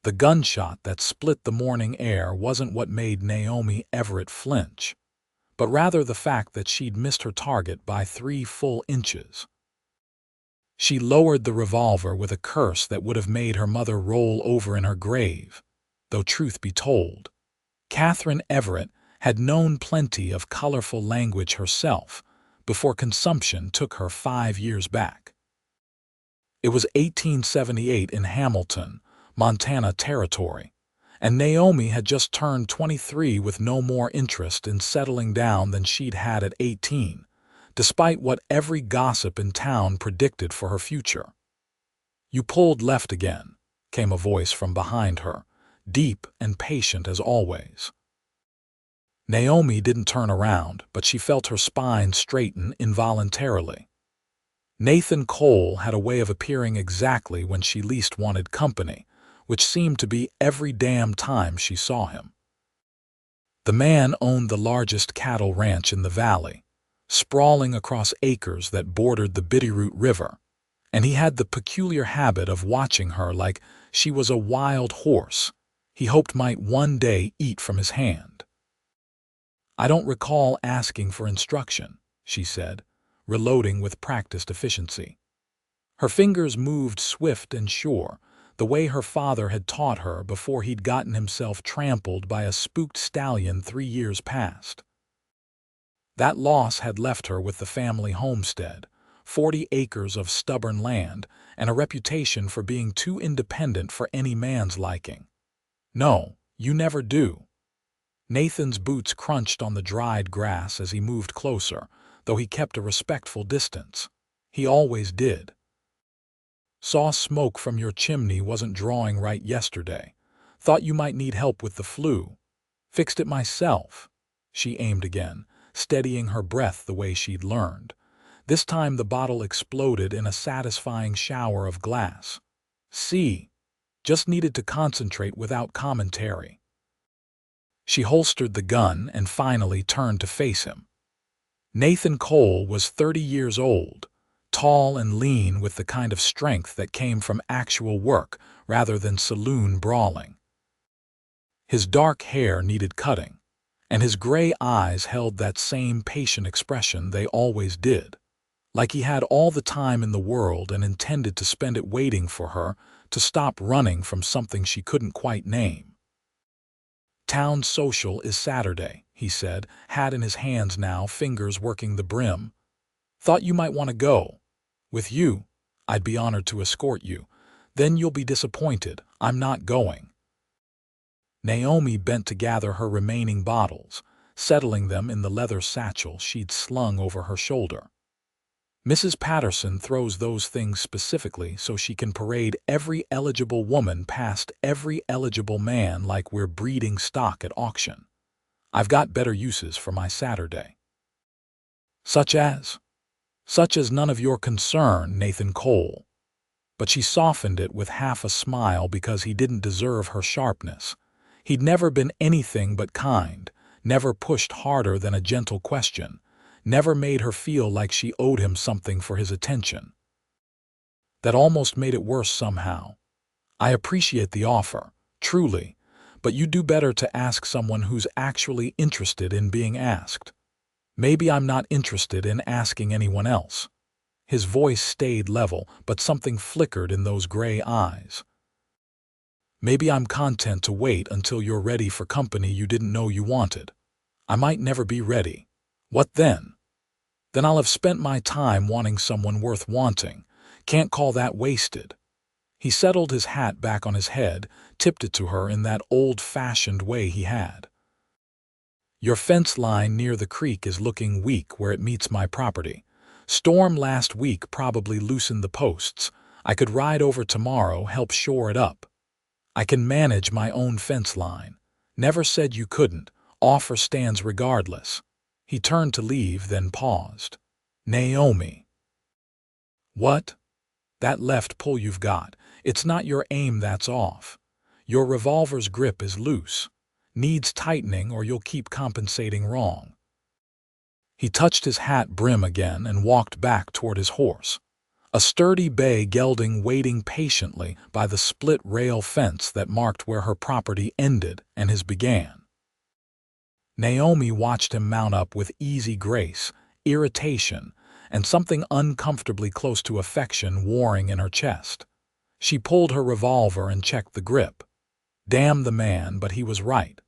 The gunshot that split the morning air wasn't what made Naomi Everett flinch, but rather the fact that she'd missed her target by 3 full inches. She lowered the revolver with a curse that would have made her mother roll over in her grave, though truth be told, Catherine Everett had known plenty of colorful language herself before consumption took her 5 years back. It was 1878 in Hamilton, Montana Territory, and Naomi had just turned 23 with no more interest in settling down than she'd had at 18, despite what every gossip in town predicted for her future. "You pulled left again," came a voice from behind her, deep and patient as always. Naomi didn't turn around, but she felt her spine straighten involuntarily. Nathan Cole had a way of appearing exactly when she least wanted company, which seemed to be every damn time she saw him. The man owned the largest cattle ranch in the valley, sprawling across acres that bordered the Bitterroot River, and he had the peculiar habit of watching her like she was a wild horse he hoped might one day eat from his hand. "I don't recall asking for instruction," she said, reloading with practiced efficiency. Her fingers moved swift and sure, the way her father had taught her before he'd gotten himself trampled by a spooked stallion 3 years past. That loss had left her with the family homestead, 40 acres of stubborn land, and a reputation for being too independent for any man's liking. "No, you never do." Nathan's boots crunched on the dried grass as he moved closer, though he kept a respectful distance. He always did. "Saw smoke from your chimney wasn't drawing right yesterday. Thought you might need help with the flu. Fixed it myself." She aimed again, steadying her breath the way she'd learned. This time the bottle exploded in a satisfying shower of glass. "See, just needed to concentrate without commentary." She holstered the gun and finally turned to face him. Nathan Cole was 30 years old, tall and lean with the kind of strength that came from actual work rather than saloon brawling. His dark hair needed cutting, and his gray eyes held that same patient expression they always did, like he had all the time in the world and intended to spend it waiting for her to stop running from something she couldn't quite name. "Town social is Saturday," he said, hat in his hands now, fingers working the brim. "Thought you might want to go. With you, I'd be honored to escort you. Then you'll be disappointed. I'm not going." Naomi bent to gather her remaining bottles, settling them in the leather satchel she'd slung over her shoulder. "Mrs. Patterson throws those things specifically so she can parade every eligible woman past every eligible man like we're breeding stock at auction. I've got better uses for my Saturday." "Such as?" "Such as none of your concern, Nathan Cole." But she softened it with half a smile because he didn't deserve her sharpness. He'd never been anything but kind, never pushed harder than a gentle question, never made her feel like she owed him something for his attention. That almost made it worse somehow. "I appreciate the offer, truly, but you do better to ask someone who's actually interested in being asked. Maybe I'm not interested in asking anyone else." His voice stayed level, but something flickered in those gray eyes. "Maybe I'm content to wait until you're ready for company you didn't know you wanted. I might never be ready. What then? Then I'll have spent my time wanting someone worth wanting. Can't call that wasted." He settled his hat back on his head, tipped it to her in that old-fashioned way he had. "Your fence line near the creek is looking weak where it meets my property. Storm last week probably loosened the posts. I could ride over tomorrow, help shore it up. I can manage my own fence line. Never said you couldn't. Offer stands regardless." He turned to leave, then paused. "Naomi." "What?" "That left pull you've got. It's not your aim that's off. Your revolver's grip is loose. Needs tightening or you'll keep compensating wrong." He touched his hat brim again and walked back toward his horse. A sturdy bay gelding waiting patiently by the split rail fence that marked where her property ended and his began. Naomi watched him mount up with easy grace, irritation, and something uncomfortably close to affection warring in her chest. She pulled her revolver and checked the grip. Damn the man, but he was right.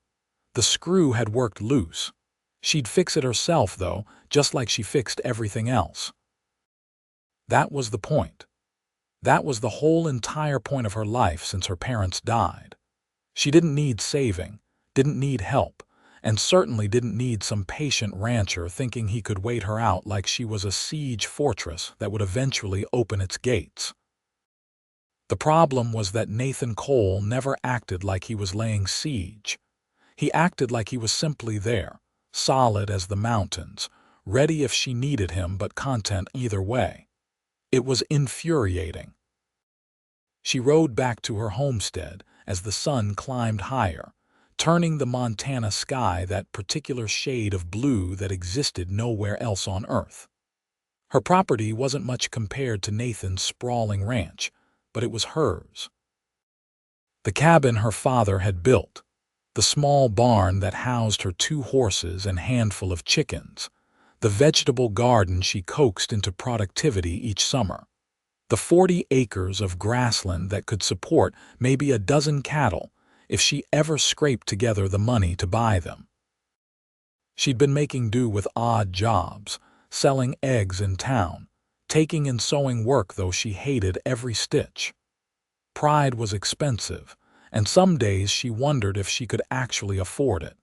The screw had worked loose. She'd fix it herself, though, just like she fixed everything else. That was the point. That was the whole entire point of her life since her parents died. She didn't need saving, didn't need help, and certainly didn't need some patient rancher thinking he could wait her out like she was a siege fortress that would eventually open its gates. The problem was that Nathan Cole never acted like he was laying siege. He acted like he was simply there, solid as the mountains, ready if she needed him but content either way. It was infuriating. She rode back to her homestead as the sun climbed higher, turning the Montana sky that particular shade of blue that existed nowhere else on Earth. Her property wasn't much compared to Nathan's sprawling ranch, but it was hers. The cabin her father had built, the small barn that housed her 2 horses and handful of chickens, the vegetable garden she coaxed into productivity each summer, the 40 acres of grassland that could support maybe a dozen cattle if she ever scraped together the money to buy them. She'd been making do with odd jobs, selling eggs in town, taking and sewing work though she hated every stitch. Pride was expensive, and some days she wondered if she could actually afford it.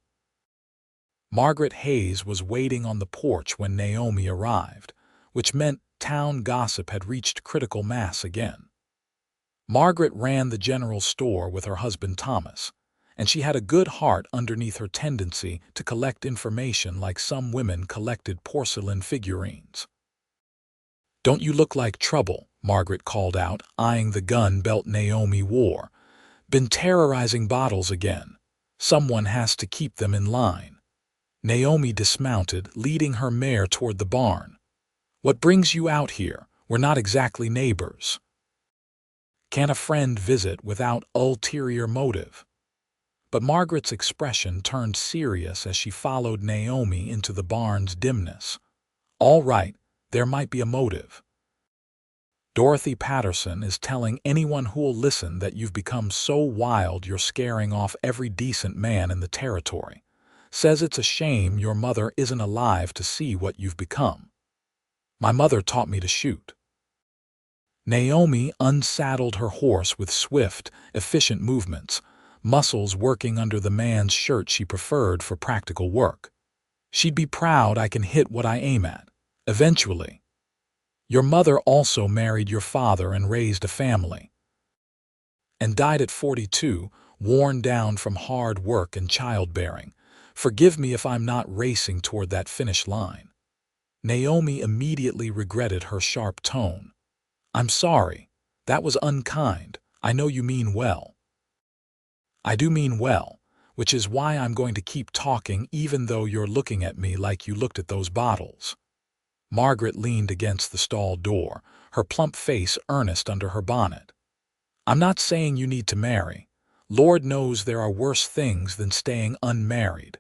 Margaret Hayes was waiting on the porch when Naomi arrived, which meant town gossip had reached critical mass again. Margaret ran the general store with her husband Thomas, and she had a good heart underneath her tendency to collect information like some women collected porcelain figurines. "Don't you look like trouble?" Margaret called out, eyeing the gun belt Naomi wore. "Been terrorizing bottles again. Someone has to keep them in line." Naomi dismounted, leading her mare toward the barn. "What brings you out here? We're not exactly neighbors." Can a friend visit without ulterior motive? But Margaret's expression turned serious as she followed Naomi into the barn's dimness. "All right, there might be a motive. Dorothy Patterson is telling anyone who'll listen that you've become so wild you're scaring off every decent man in the territory. Says it's a shame your mother isn't alive to see what you've become. My mother taught me to shoot." Naomi unsaddled her horse with swift, efficient movements, muscles working under the man's shirt she preferred for practical work. "She'd be proud I can hit what I aim at. Eventually. Your mother also married your father and raised a family. And died at 42, worn down from hard work and childbearing. Forgive me if I'm not racing toward that finish line." Naomi immediately regretted her sharp tone. "I'm sorry. That was unkind. I know you mean well." "I do mean well, which is why I'm going to keep talking even though you're looking at me like you looked at those bottles." Margaret leaned against the stall door, her plump face earnest under her bonnet. "I'm not saying you need to marry. Lord knows there are worse things than staying unmarried.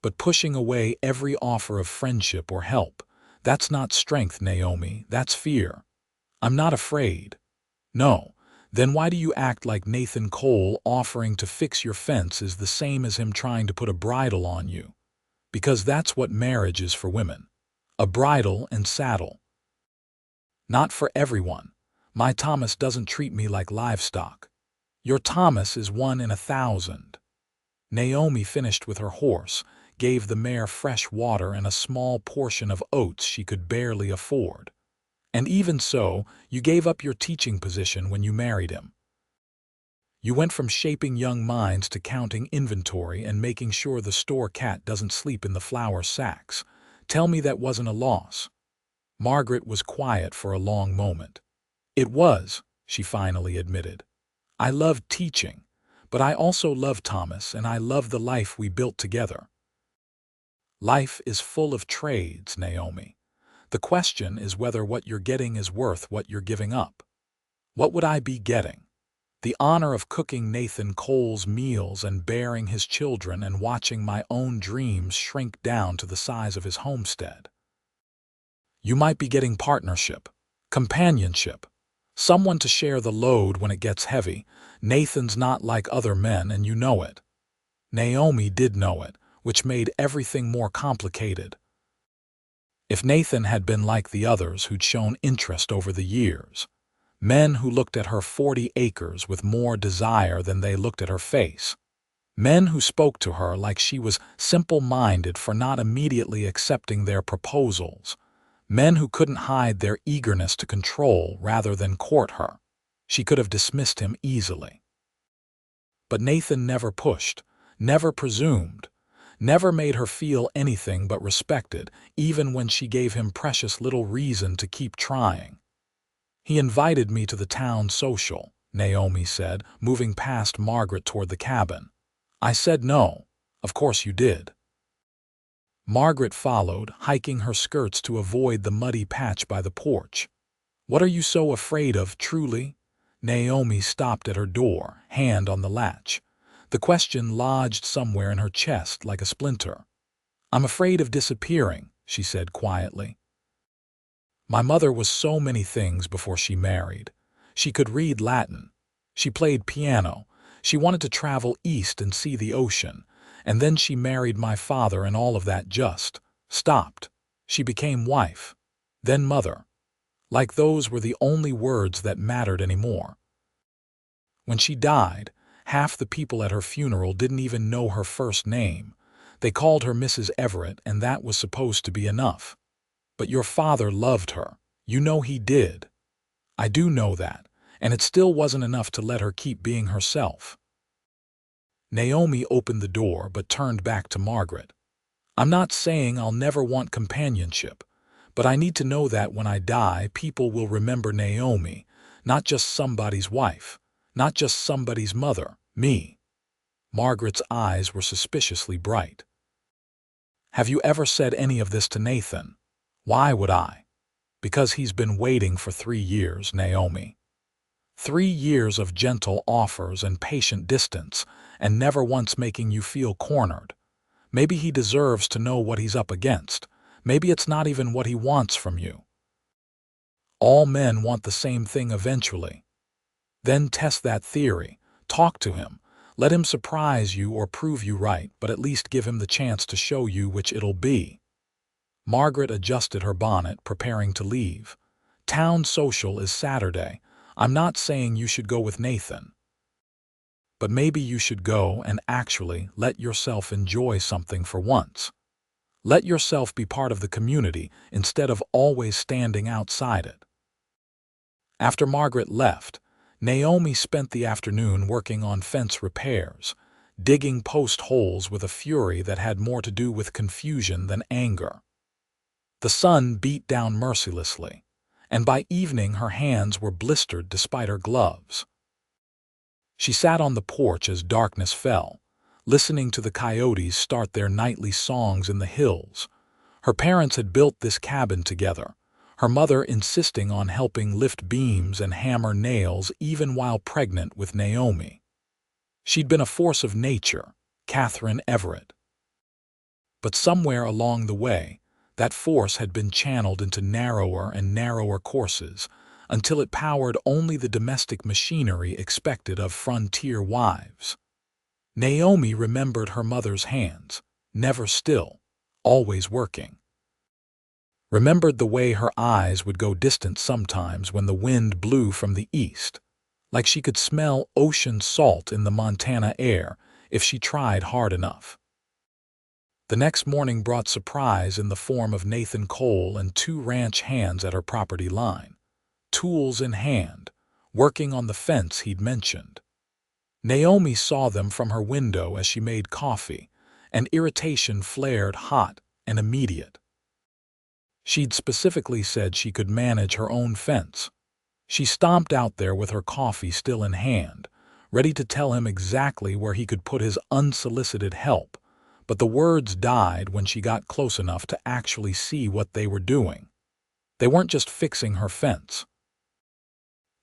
But pushing away every offer of friendship or help, that's not strength, Naomi, that's fear. I'm not afraid." "No. Then why do you act like Nathan Cole offering to fix your fence is the same as him trying to put a bridle on you? Because that's what marriage is for women. A bridle and saddle." "Not for everyone. My Thomas doesn't treat me like livestock." "Your Thomas is 1 in 1,000. Naomi finished with her horse, gave the mare fresh water and a small portion of oats she could barely afford. "And even so, you gave up your teaching position when you married him. You went from shaping young minds to counting inventory and making sure the store cat doesn't sleep in the flour sacks. Tell me that wasn't a loss." Margaret was quiet for a long moment. "It was," she finally admitted. "I loved teaching, but I also love Thomas and I love the life we built together." "Life is full of trades, Naomi. The question is whether what you're getting is worth what you're giving up. What would I be getting? The honor of cooking Nathan Cole's meals and bearing his children and watching my own dreams shrink down to the size of his homestead. You might be getting partnership, companionship, someone to share the load when it gets heavy. Nathan's not like other men, and you know it. Naomi did know it, which made everything more complicated. If Nathan had been like the others who'd shown interest over the years, men who looked at her 40 acres with more desire than they looked at her face, men who spoke to her like she was simple-minded for not immediately accepting their proposals, men who couldn't hide their eagerness to control rather than court her, she could have dismissed him easily. But Nathan never pushed, never presumed, never made her feel anything but respected, even when she gave him precious little reason to keep trying. He invited me to the town social, Naomi said, moving past Margaret toward the cabin. I said no. Of course you did. Margaret followed, hiking her skirts to avoid the muddy patch by the porch. What are you so afraid of, truly? Naomi stopped at her door, hand on the latch. The question lodged somewhere in her chest like a splinter. I'm afraid of disappearing, she said quietly. My mother was so many things before she married. She could read Latin. She played piano. She wanted to travel east and see the ocean. And then she married my father, and all of that just stopped. She became wife, then mother. Like those were the only words that mattered anymore. When she died, half the people at her funeral didn't even know her first name. They called her Mrs. Everett, and that was supposed to be enough. But your father loved her. You know he did. I do know that, and it still wasn't enough to let her keep being herself. Naomi opened the door but turned back to Margaret. I'm not saying I'll never want companionship, but I need to know that when I die, people will remember Naomi, not just somebody's wife, not just somebody's mother, me. Margaret's eyes were suspiciously bright. Have you ever said any of this to Nathan? Why would I? Because he's been waiting for 3 years, Naomi. 3 years of gentle offers and patient distance, and never once making you feel cornered. Maybe he deserves to know what he's up against. Maybe it's not even what he wants from you. All men want the same thing eventually. Then test that theory. Talk to him. Let him surprise you or prove you right, but at least give him the chance to show you which it'll be. Margaret adjusted her bonnet, preparing to leave. Town social is Saturday. I'm not saying you should go with Nathan. But maybe you should go and actually let yourself enjoy something for once. Let yourself be part of the community instead of always standing outside it. After Margaret left, Naomi spent the afternoon working on fence repairs, digging post holes with a fury that had more to do with confusion than anger. The sun beat down mercilessly, and by evening her hands were blistered despite her gloves. She sat on the porch as darkness fell, listening to the coyotes start their nightly songs in the hills. Her parents had built this cabin together, her mother insisting on helping lift beams and hammer nails even while pregnant with Naomi. She'd been a force of nature, Naomi Everett. But somewhere along the way, that force had been channeled into narrower and narrower courses, until it powered only the domestic machinery expected of frontier wives. Naomi remembered her mother's hands, never still, always working. Remembered the way her eyes would go distant sometimes when the wind blew from the east, like she could smell ocean salt in the Montana air if she tried hard enough. The next morning brought surprise in the form of Nathan Cole and 2 ranch hands at her property line, tools in hand, working on the fence he'd mentioned. Naomi saw them from her window as she made coffee, and irritation flared hot and immediate. She'd specifically said she could manage her own fence. She stomped out there with her coffee still in hand, ready to tell him exactly where he could put his unsolicited help, but the words died when she got close enough to actually see what they were doing. They weren't just fixing her fence.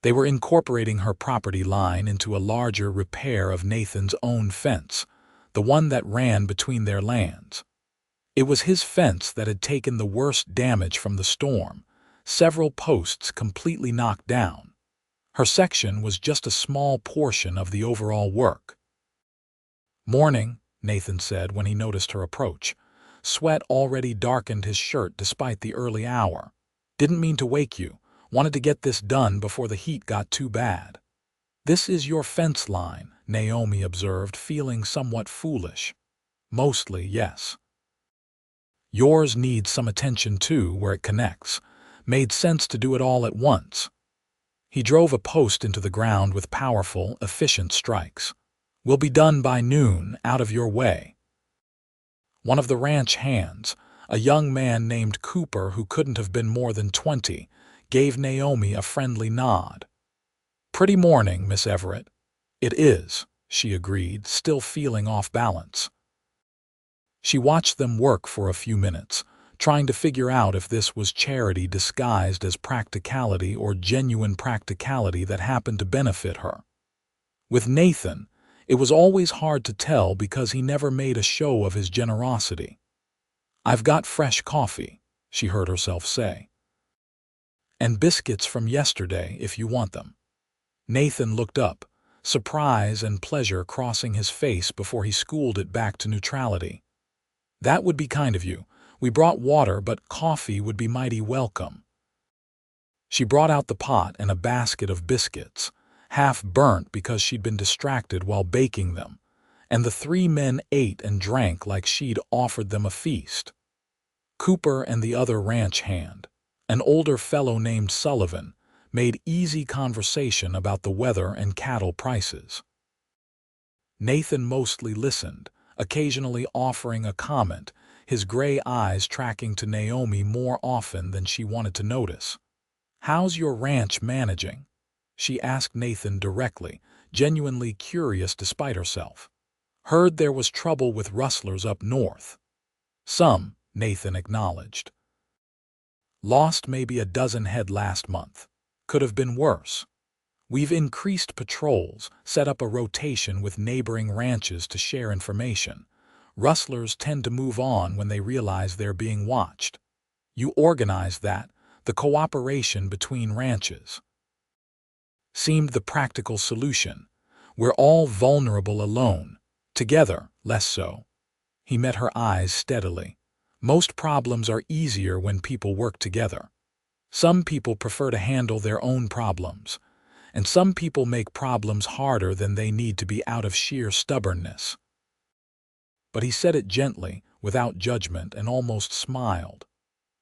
They were incorporating her property line into a larger repair of Nathan's own fence, the one that ran between their lands. It was his fence that had taken the worst damage from the storm, several posts completely knocked down. Her section was just a small portion of the overall work. "Morning," Nathan said when he noticed her approach. Sweat already darkened his shirt despite the early hour. "Didn't mean to wake you. Wanted to get this done before the heat got too bad." "This is your fence line," Naomi observed, feeling somewhat foolish. "Mostly, yes. Yours needs some attention too where it connects. Made sense to do it all at once." He drove a post into the ground with powerful, efficient strikes. "Will be done by noon, out of your way." One of the ranch hands, a young man named Cooper who couldn't have been more than 20, gave Naomi a friendly nod. "Pretty morning, Miss Everett." "It is," she agreed, still feeling off balance. She watched them work for a few minutes, trying to figure out if this was charity disguised as practicality or genuine practicality that happened to benefit her. With Nathan, it was always hard to tell because he never made a show of his generosity. "I've got fresh coffee," she heard herself say. "And biscuits from yesterday if you want them." Nathan looked up, surprise and pleasure crossing his face before he schooled it back to neutrality. "That would be kind of you. We brought water, but coffee would be mighty welcome." She brought out the pot and a basket of biscuits, half burnt because she'd been distracted while baking them, and the three men ate and drank like she'd offered them a feast. Cooper and the other ranch hand, an older fellow named Sullivan, made easy conversation about the weather and cattle prices. Nathan mostly listened, occasionally offering a comment, his gray eyes tracking to Naomi more often than she wanted to notice. "How's your ranch managing?" she asked Nathan directly, genuinely curious despite herself. "Heard there was trouble with rustlers up north." "Some," Nathan acknowledged. "Lost maybe a dozen head last month. Could have been worse. We've increased patrols, set up a rotation with neighboring ranches to share information. Rustlers tend to move on when they realize they're being watched. You organize that, the cooperation between ranches." Seemed the practical solution. "We're all vulnerable alone. Together, less so." He met her eyes steadily. "Most problems are easier when people work together. Some people prefer to handle their own problems, and some people make problems harder than they need to be out of sheer stubbornness." But he said it gently, without judgment, and almost smiled.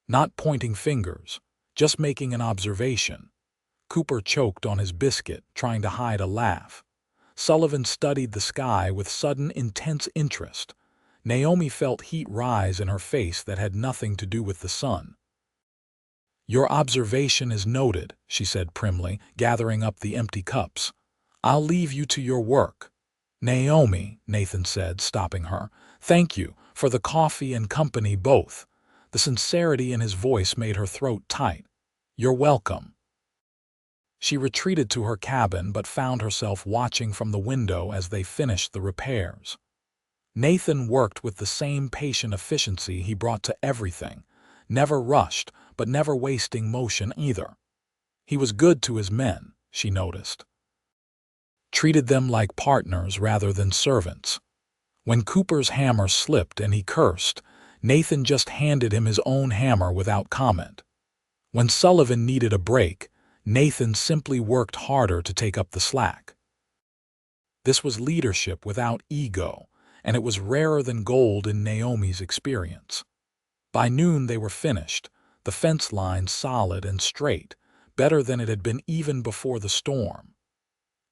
Not pointing fingers, just making an observation. Cooper choked on his biscuit, trying to hide a laugh. Sullivan studied the sky with sudden, intense interest. Naomi felt heat rise in her face that had nothing to do with the sun. "Your observation is noted," she said primly, gathering up the empty cups. "I'll leave you to your work." "Naomi," Nathan said, stopping her, "thank you, for the coffee and company both." The sincerity in his voice made her throat tight. "You're welcome." She retreated to her cabin but found herself watching from the window as they finished the repairs. Nathan worked with the same patient efficiency he brought to everything, never rushed, but never wasting motion either. He was good to his men, she noticed. Treated them like partners rather than servants. When Cooper's hammer slipped and he cursed, Nathan just handed him his own hammer without comment. When Sullivan needed a break, Nathan simply worked harder to take up the slack. This was leadership without ego, and it was rarer than gold in Naomi's experience. By noon they were finished, the fence line solid and straight, better than it had been even before the storm.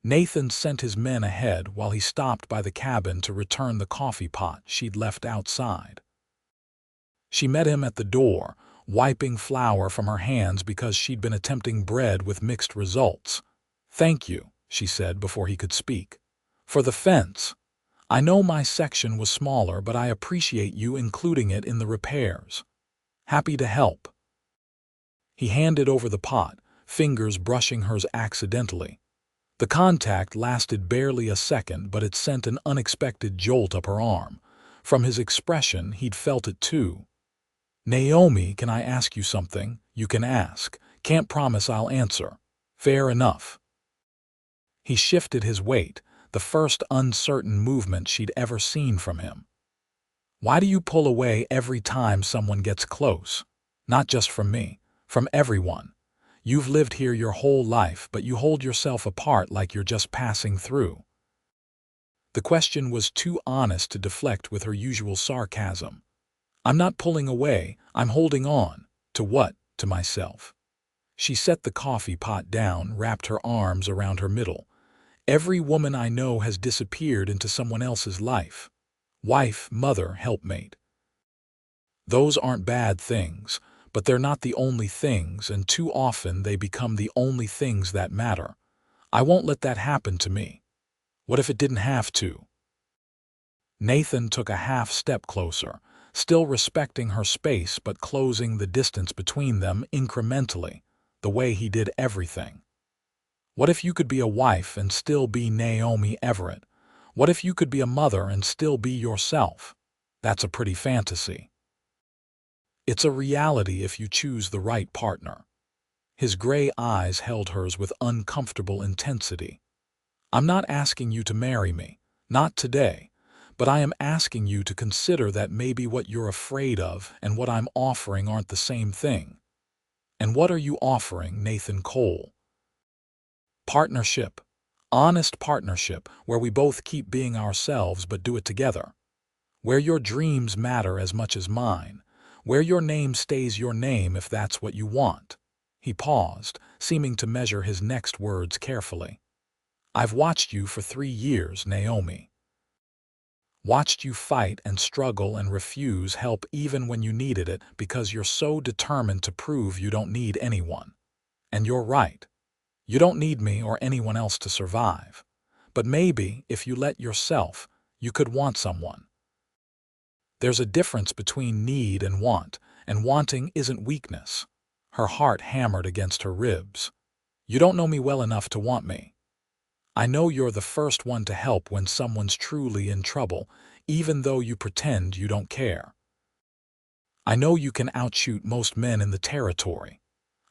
Nathan sent his men ahead while he stopped by the cabin to return the coffee pot she'd left outside. She met him at the door, wiping flour from her hands because she'd been attempting bread with mixed results. "Thank you," she said before he could speak. "For the fence. I know my section was smaller, but I appreciate you including it in the repairs. Happy to help." He handed over the pot, fingers brushing hers accidentally. The contact lasted barely a second, but it sent an unexpected jolt up her arm. From his expression, he'd felt it too. "Naomi, can I ask you something?" "You can ask. Can't promise I'll answer." "Fair enough." He shifted his weight, the first uncertain movement she'd ever seen from him. "Why do you pull away every time someone gets close? Not just from me, from everyone. You've lived here your whole life, but you hold yourself apart like you're just passing through." The question was too honest to deflect with her usual sarcasm. "I'm not pulling away, I'm holding on." "To what?" "To myself." She set the coffee pot down, wrapped her arms around her middle. "Every woman I know has disappeared into someone else's life. Wife, mother, helpmate. Those aren't bad things, but they're not the only things, and too often they become the only things that matter. I won't let that happen to me." "What if it didn't have to?" Nathan took a half step closer, still respecting her space but closing the distance between them incrementally, the way he did everything. "What if you could be a wife and still be Naomi Everett? What if you could be a mother and still be yourself? That's a pretty fantasy. It's a reality if you choose the right partner." His gray eyes held hers with uncomfortable intensity. "I'm not asking you to marry me, not today, but I am asking you to consider that maybe what you're afraid of and what I'm offering aren't the same thing." "And what are you offering, Nathan Cole?" "Partnership. Honest partnership, where we both keep being ourselves but do it together. Where your dreams matter as much as mine. Where your name stays your name if that's what you want." He paused, seeming to measure his next words carefully. "I've watched you for 3 years, Naomi. Watched you fight and struggle and refuse help even when you needed it because you're so determined to prove you don't need anyone. And you're right. You don't need me or anyone else to survive. But maybe, if you let yourself, you could want someone. There's a difference between need and wanting isn't weakness." Her heart hammered against her ribs. "You don't know me well enough to want me. I know you're the first one to help when someone's truly in trouble, even though you pretend you don't care. I know you can outshoot most men in the territory.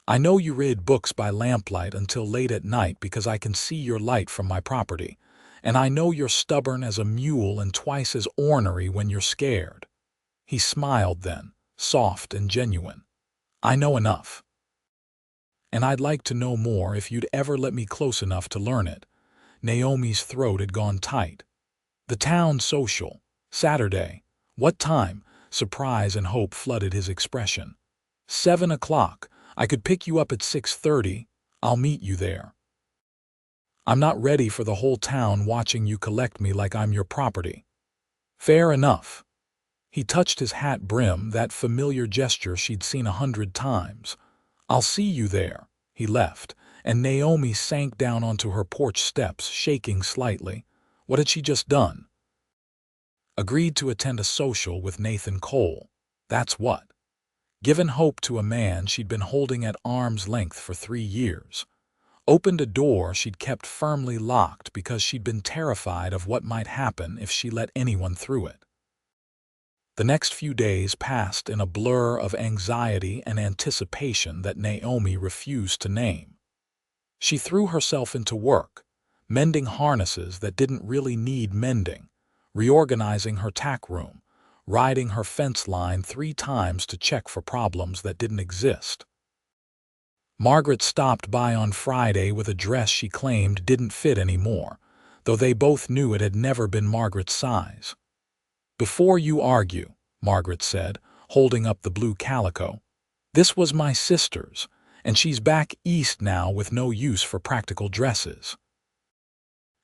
I know you read books by lamplight until late at night because I can see your light from my property. And I know you're stubborn as a mule and twice as ornery when you're scared." He smiled then, soft and genuine. "I know enough. And I'd like to know more if you'd ever let me close enough to learn it." Naomi's throat had gone tight. "The town social. Saturday. What time?" Surprise and hope flooded his expression. 7 o'clock. I could pick you up at 6:30. I'll meet you there. I'm not ready for the whole town watching you collect me like I'm your property." "Fair enough." He touched his hat brim, that familiar gesture she'd seen 100 times. "I'll see you there." He left, and Naomi sank down onto her porch steps, shaking slightly. What had she just done? Agreed to attend a social with Nathan Cole. That's what. Given hope to a man she'd been holding at arm's length for 3 years. Opened a door she'd kept firmly locked because she'd been terrified of what might happen if she let anyone through it. The next few days passed in a blur of anxiety and anticipation that Naomi refused to name. She threw herself into work, mending harnesses that didn't really need mending, reorganizing her tack room, riding her fence line 3 times to check for problems that didn't exist. Margaret stopped by on Friday with a dress she claimed didn't fit anymore, though they both knew it had never been Margaret's size. "Before you argue," Margaret said, holding up the blue calico, "this was my sister's, and she's back east now with no use for practical dresses.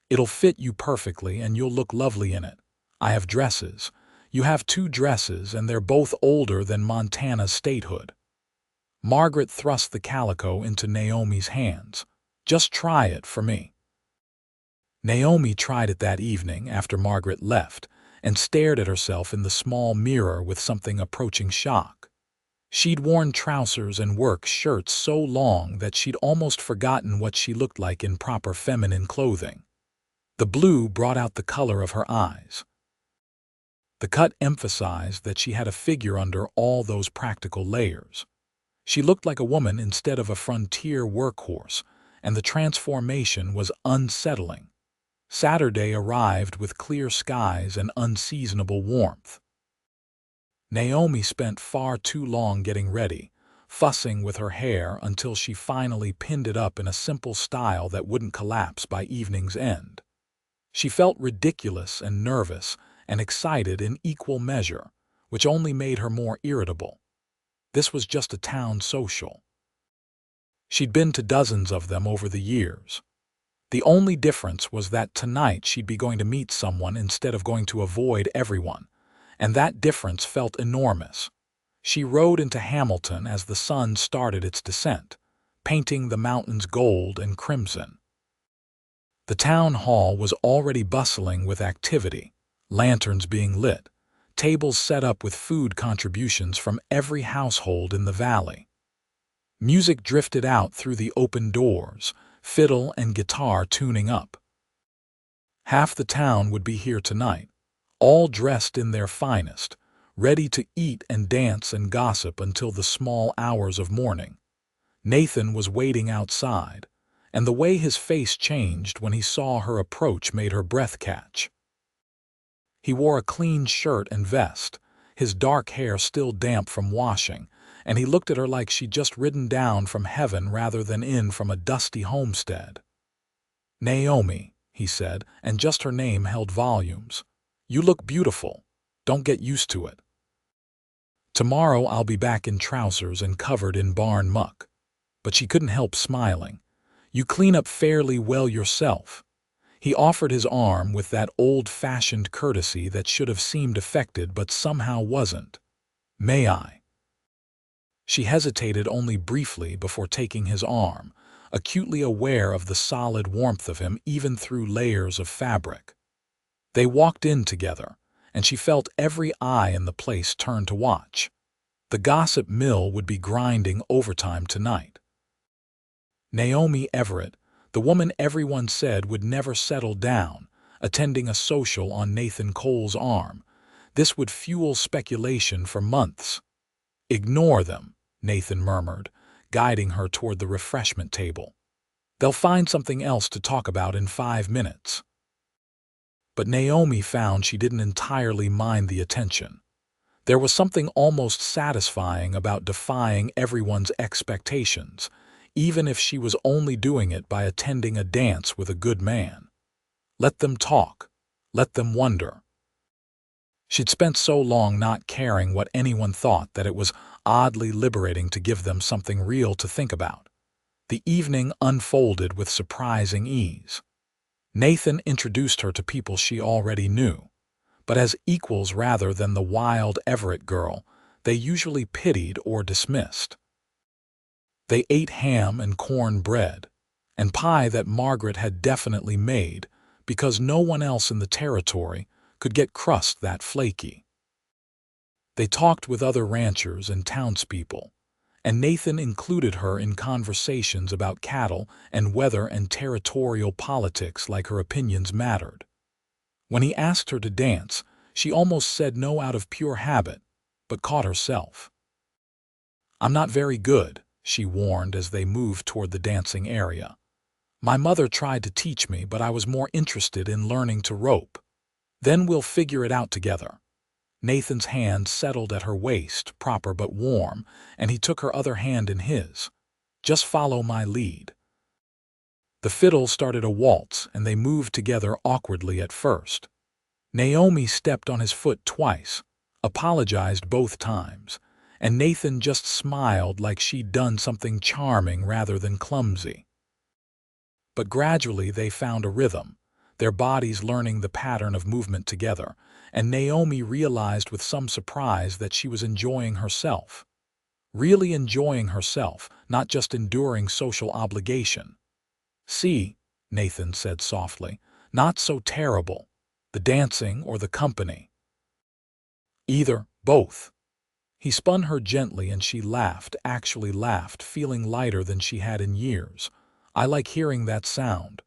It'll fit you perfectly and you'll look lovely in it. I have dresses. You have 2 dresses and they're both older than Montana's statehood." Margaret thrust the calico into Naomi's hands. "Just try it for me." Naomi tried it that evening after Margaret left and stared at herself in the small mirror with something approaching shock. She'd worn trousers and work shirts so long that she'd almost forgotten what she looked like in proper feminine clothing. The blue brought out the color of her eyes. The cut emphasized that she had a figure under all those practical layers. She looked like a woman instead of a frontier workhorse, and the transformation was unsettling. Saturday arrived with clear skies and unseasonable warmth. Naomi spent far too long getting ready, fussing with her hair until she finally pinned it up in a simple style that wouldn't collapse by evening's end. She felt ridiculous and nervous and excited in equal measure, which only made her more irritable. This was just a town social. She'd been to dozens of them over the years. The only difference was that tonight she'd be going to meet someone instead of going to avoid everyone, and that difference felt enormous. She rode into Hamilton as the sun started its descent, painting the mountains gold and crimson. The town hall was already bustling with activity, lanterns being lit, tables set up with food contributions from every household in the valley. Music drifted out through the open doors, fiddle and guitar tuning up. Half the town would be here tonight, all dressed in their finest, ready to eat and dance and gossip until the small hours of morning. Nathan was waiting outside, and the way his face changed when he saw her approach made her breath catch. He wore a clean shirt and vest, his dark hair still damp from washing, and he looked at her like she'd just ridden down from heaven rather than in from a dusty homestead. "Naomi," he said, and just her name held volumes. "You look beautiful. Don't get used to it. Tomorrow I'll be back in trousers and covered in barn muck." But she couldn't help smiling. "You clean up fairly well yourself." He offered his arm with that old-fashioned courtesy that should have seemed affected but somehow wasn't. "May I?" She hesitated only briefly before taking his arm, acutely aware of the solid warmth of him even through layers of fabric. They walked in together, and she felt every eye in the place turn to watch. The gossip mill would be grinding overtime tonight. Naomi Everett, the woman everyone said would never settle down, attending a social on Nathan Cole's arm. This would fuel speculation for months. "Ignore them," Nathan murmured, guiding her toward the refreshment table. "They'll find something else to talk about in 5 minutes." But Naomi found she didn't entirely mind the attention. There was something almost satisfying about defying everyone's expectations, even if she was only doing it by attending a dance with a good man. Let them talk. Let them wonder. She'd spent so long not caring what anyone thought that it was oddly liberating to give them something real to think about. The evening unfolded with surprising ease. Nathan introduced her to people she already knew, but as equals rather than the wild Everett girl they usually pitied or dismissed. They ate ham and corn bread, and pie that Margaret had definitely made because no one else in the territory could get crust that flaky. They talked with other ranchers and townspeople, and Nathan included her in conversations about cattle and weather and territorial politics like her opinions mattered. When he asked her to dance, she almost said no out of pure habit, but caught herself. "I'm not very good," she warned as they moved toward the dancing area. "My mother tried to teach me, but I was more interested in learning to rope. Then we'll figure it out together." Nathan's hand settled at her waist, proper but warm, and he took her other hand in his. "Just follow my lead." The fiddle started a waltz, and they moved together awkwardly at first. Naomi stepped on his foot twice, apologized both times, and Nathan just smiled like she'd done something charming rather than clumsy. But gradually they found a rhythm, their bodies learning the pattern of movement together, and Naomi realized with some surprise that she was enjoying herself. Really enjoying herself, not just enduring social obligation. "See," Nathan said softly, "not so terrible. The dancing or the company?" "Either, both." He spun her gently and she laughed, actually laughed, feeling lighter than she had in years. I like hearing that sound.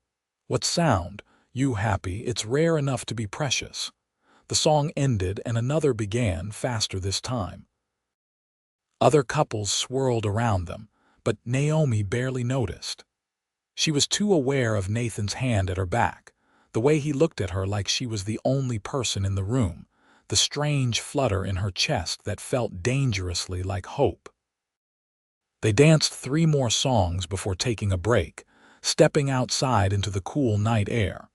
What sound? You happy? It's rare enough to be precious. The song ended and another began, faster this time. Other couples swirled around them, but Naomi barely noticed. She was too aware of Nathan's hand at her back, the way he looked at her like she was the only person in the room, the strange flutter in her chest that felt dangerously like hope. They danced 3 more songs before taking a break, stepping outside into the cool night air.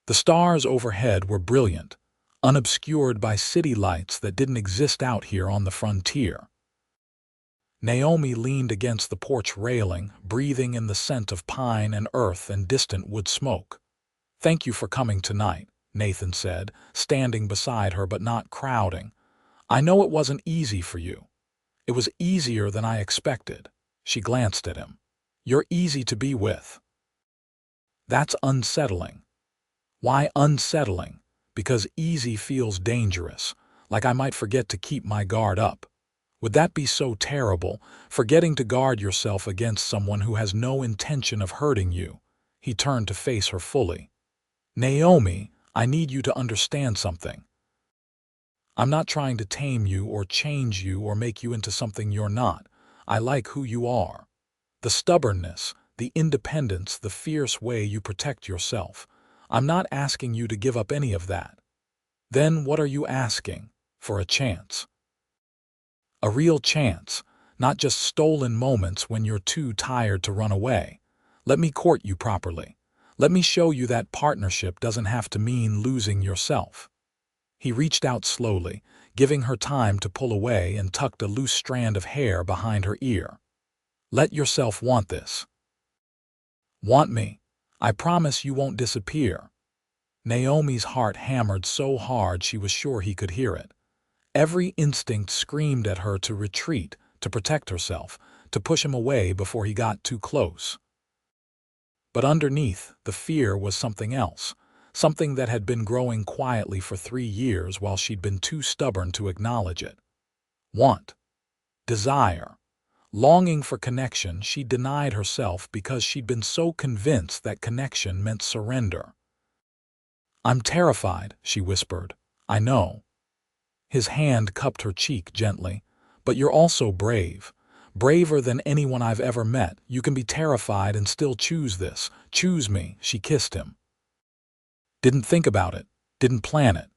The stars overhead were brilliant, unobscured by city lights that didn't exist out here on the frontier. Naomi leaned against the porch railing, breathing in the scent of pine and earth and distant wood smoke. "Thank you for coming tonight," Nathan said, standing beside her but not crowding. "I know it wasn't easy for you." "It was easier than I expected." She glanced at him. "You're easy to be with." "That's unsettling." "Why unsettling?" "Because easy feels dangerous, like I might forget to keep my guard up." "Would that be so terrible, forgetting to guard yourself against someone who has no intention of hurting you?" He turned to face her fully. "Naomi, I need you to understand something. I'm not trying to tame you or change you or make you into something you're not. I like who you are. The stubbornness, the independence, the fierce way you protect yourself. I'm not asking you to give up any of that." "Then what are you asking? For a chance?" "A real chance, not just stolen moments when you're too tired to run away. Let me court you properly. Let me show you that partnership doesn't have to mean losing yourself." He reached out slowly, giving her time to pull away and tucked a loose strand of hair behind her ear. "Let yourself want this." "Want me? I promise you won't disappear." Naomi's heart hammered so hard she was sure he could hear it. Every instinct screamed at her to retreat, to protect herself, to push him away before he got too close. But underneath, the fear was something else, something that had been growing quietly for 3 years while she'd been too stubborn to acknowledge it. Want. Desire. Longing for connection she denied herself because she'd been so convinced that connection meant surrender. "I'm terrified," she whispered. "I know." His hand cupped her cheek gently. "But you're also brave. Braver than anyone I've ever met. You can be terrified and still choose this. Choose me." She kissed him. Didn't think about it. Didn't plan it.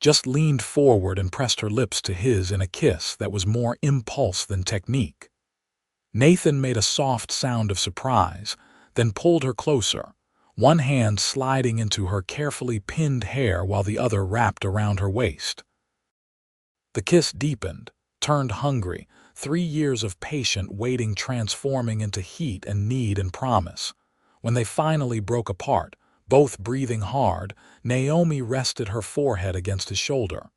Just leaned forward and pressed her lips to his in a kiss that was more impulse than technique. Nathan made a soft sound of surprise, then pulled her closer, one hand sliding into her carefully pinned hair while the other wrapped around her waist. The kiss deepened, turned hungry, 3 years of patient waiting transforming into heat and need and promise. When they finally broke apart, both breathing hard, Naomi rested her forehead against his shoulder.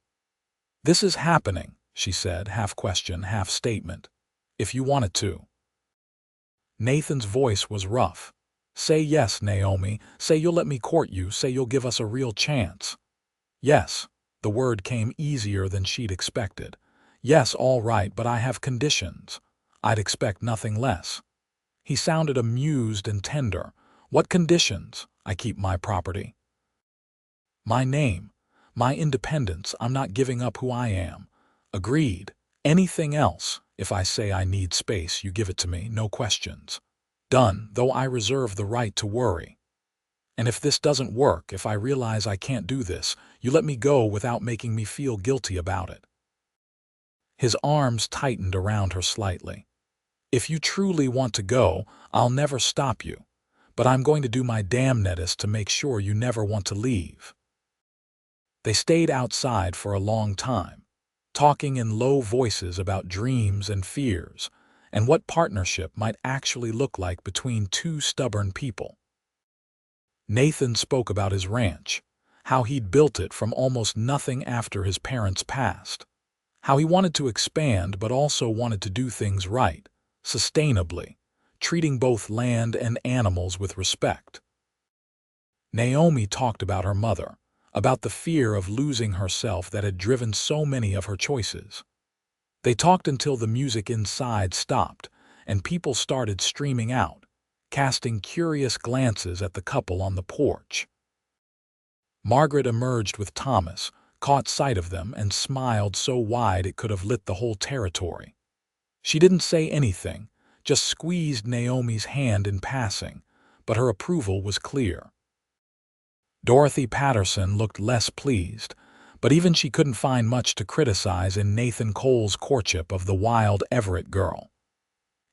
"This is happening," she said, half question, half statement. "If you want it to." Nathan's voice was rough. "Say yes, Naomi. Say you'll let me court you. Say you'll give us a real chance." "Yes." The word came easier than she'd expected. "Yes, all right, but I have conditions." "I'd expect nothing less." He sounded amused and tender. "What conditions?" "I keep my property. My name. My independence. I'm not giving up who I am." "Agreed. Anything else? If I say I need space, you give it to me, no questions." "Done, though I reserve the right to worry. And if this doesn't work, if I realize I can't do this, you let me go without making me feel guilty about it." His arms tightened around her slightly. "If you truly want to go, I'll never stop you. But I'm going to do my damnedest to make sure you never want to leave." They stayed outside for a long time, talking in low voices about dreams and fears, and what partnership might actually look like between 2 stubborn people. Nathan spoke about his ranch, how he'd built it from almost nothing after his parents passed, how he wanted to expand but also wanted to do things right, sustainably, treating both land and animals with respect. Naomi talked about her mother, about the fear of losing herself that had driven so many of her choices. They talked until the music inside stopped, and people started streaming out, casting curious glances at the couple on the porch. Margaret emerged with Thomas, caught sight of them, and smiled so wide it could have lit the whole territory. She didn't say anything, just squeezed Naomi's hand in passing, but her approval was clear. Dorothy Patterson looked less pleased, but even she couldn't find much to criticize in Nathan Cole's courtship of the wild Everett girl.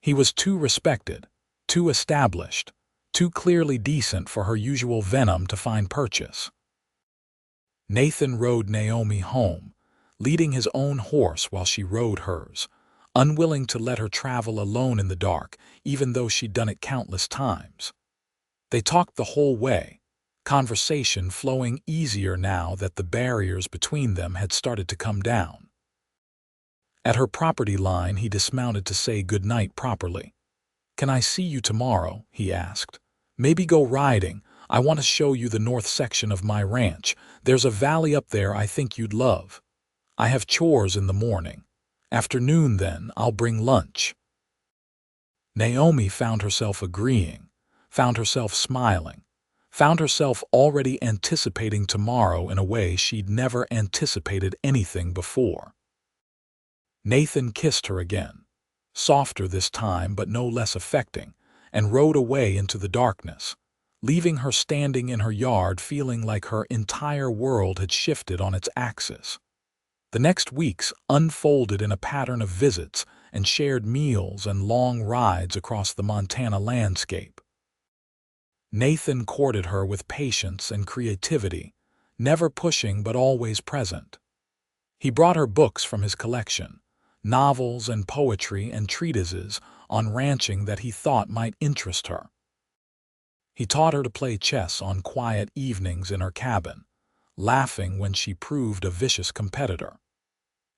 He was too respected, too established, too clearly decent for her usual venom to find purchase. Nathan rode Naomi home, leading his own horse while she rode hers, unwilling to let her travel alone in the dark, even though she'd done it countless times. They talked the whole way, conversation flowing easier now that the barriers between them had started to come down. At her property line, he dismounted to say goodnight properly. "Can I see you tomorrow?" he asked. "Maybe go riding. I want to show you the north section of my ranch. There's a valley up there I think you'd love. I have chores in the morning. Afternoon then, I'll bring lunch." Naomi found herself agreeing, found herself smiling, found herself already anticipating tomorrow in a way she'd never anticipated anything before. Nathan kissed her again, softer this time but no less affecting, and rode away into the darkness, leaving her standing in her yard feeling like her entire world had shifted on its axis. The next weeks unfolded in a pattern of visits and shared meals and long rides across the Montana landscape. Nathan courted her with patience and creativity, never pushing but always present. He brought her books from his collection, novels and poetry and treatises on ranching that he thought might interest her. He taught her to play chess on quiet evenings in her cabin, laughing when she proved a vicious competitor.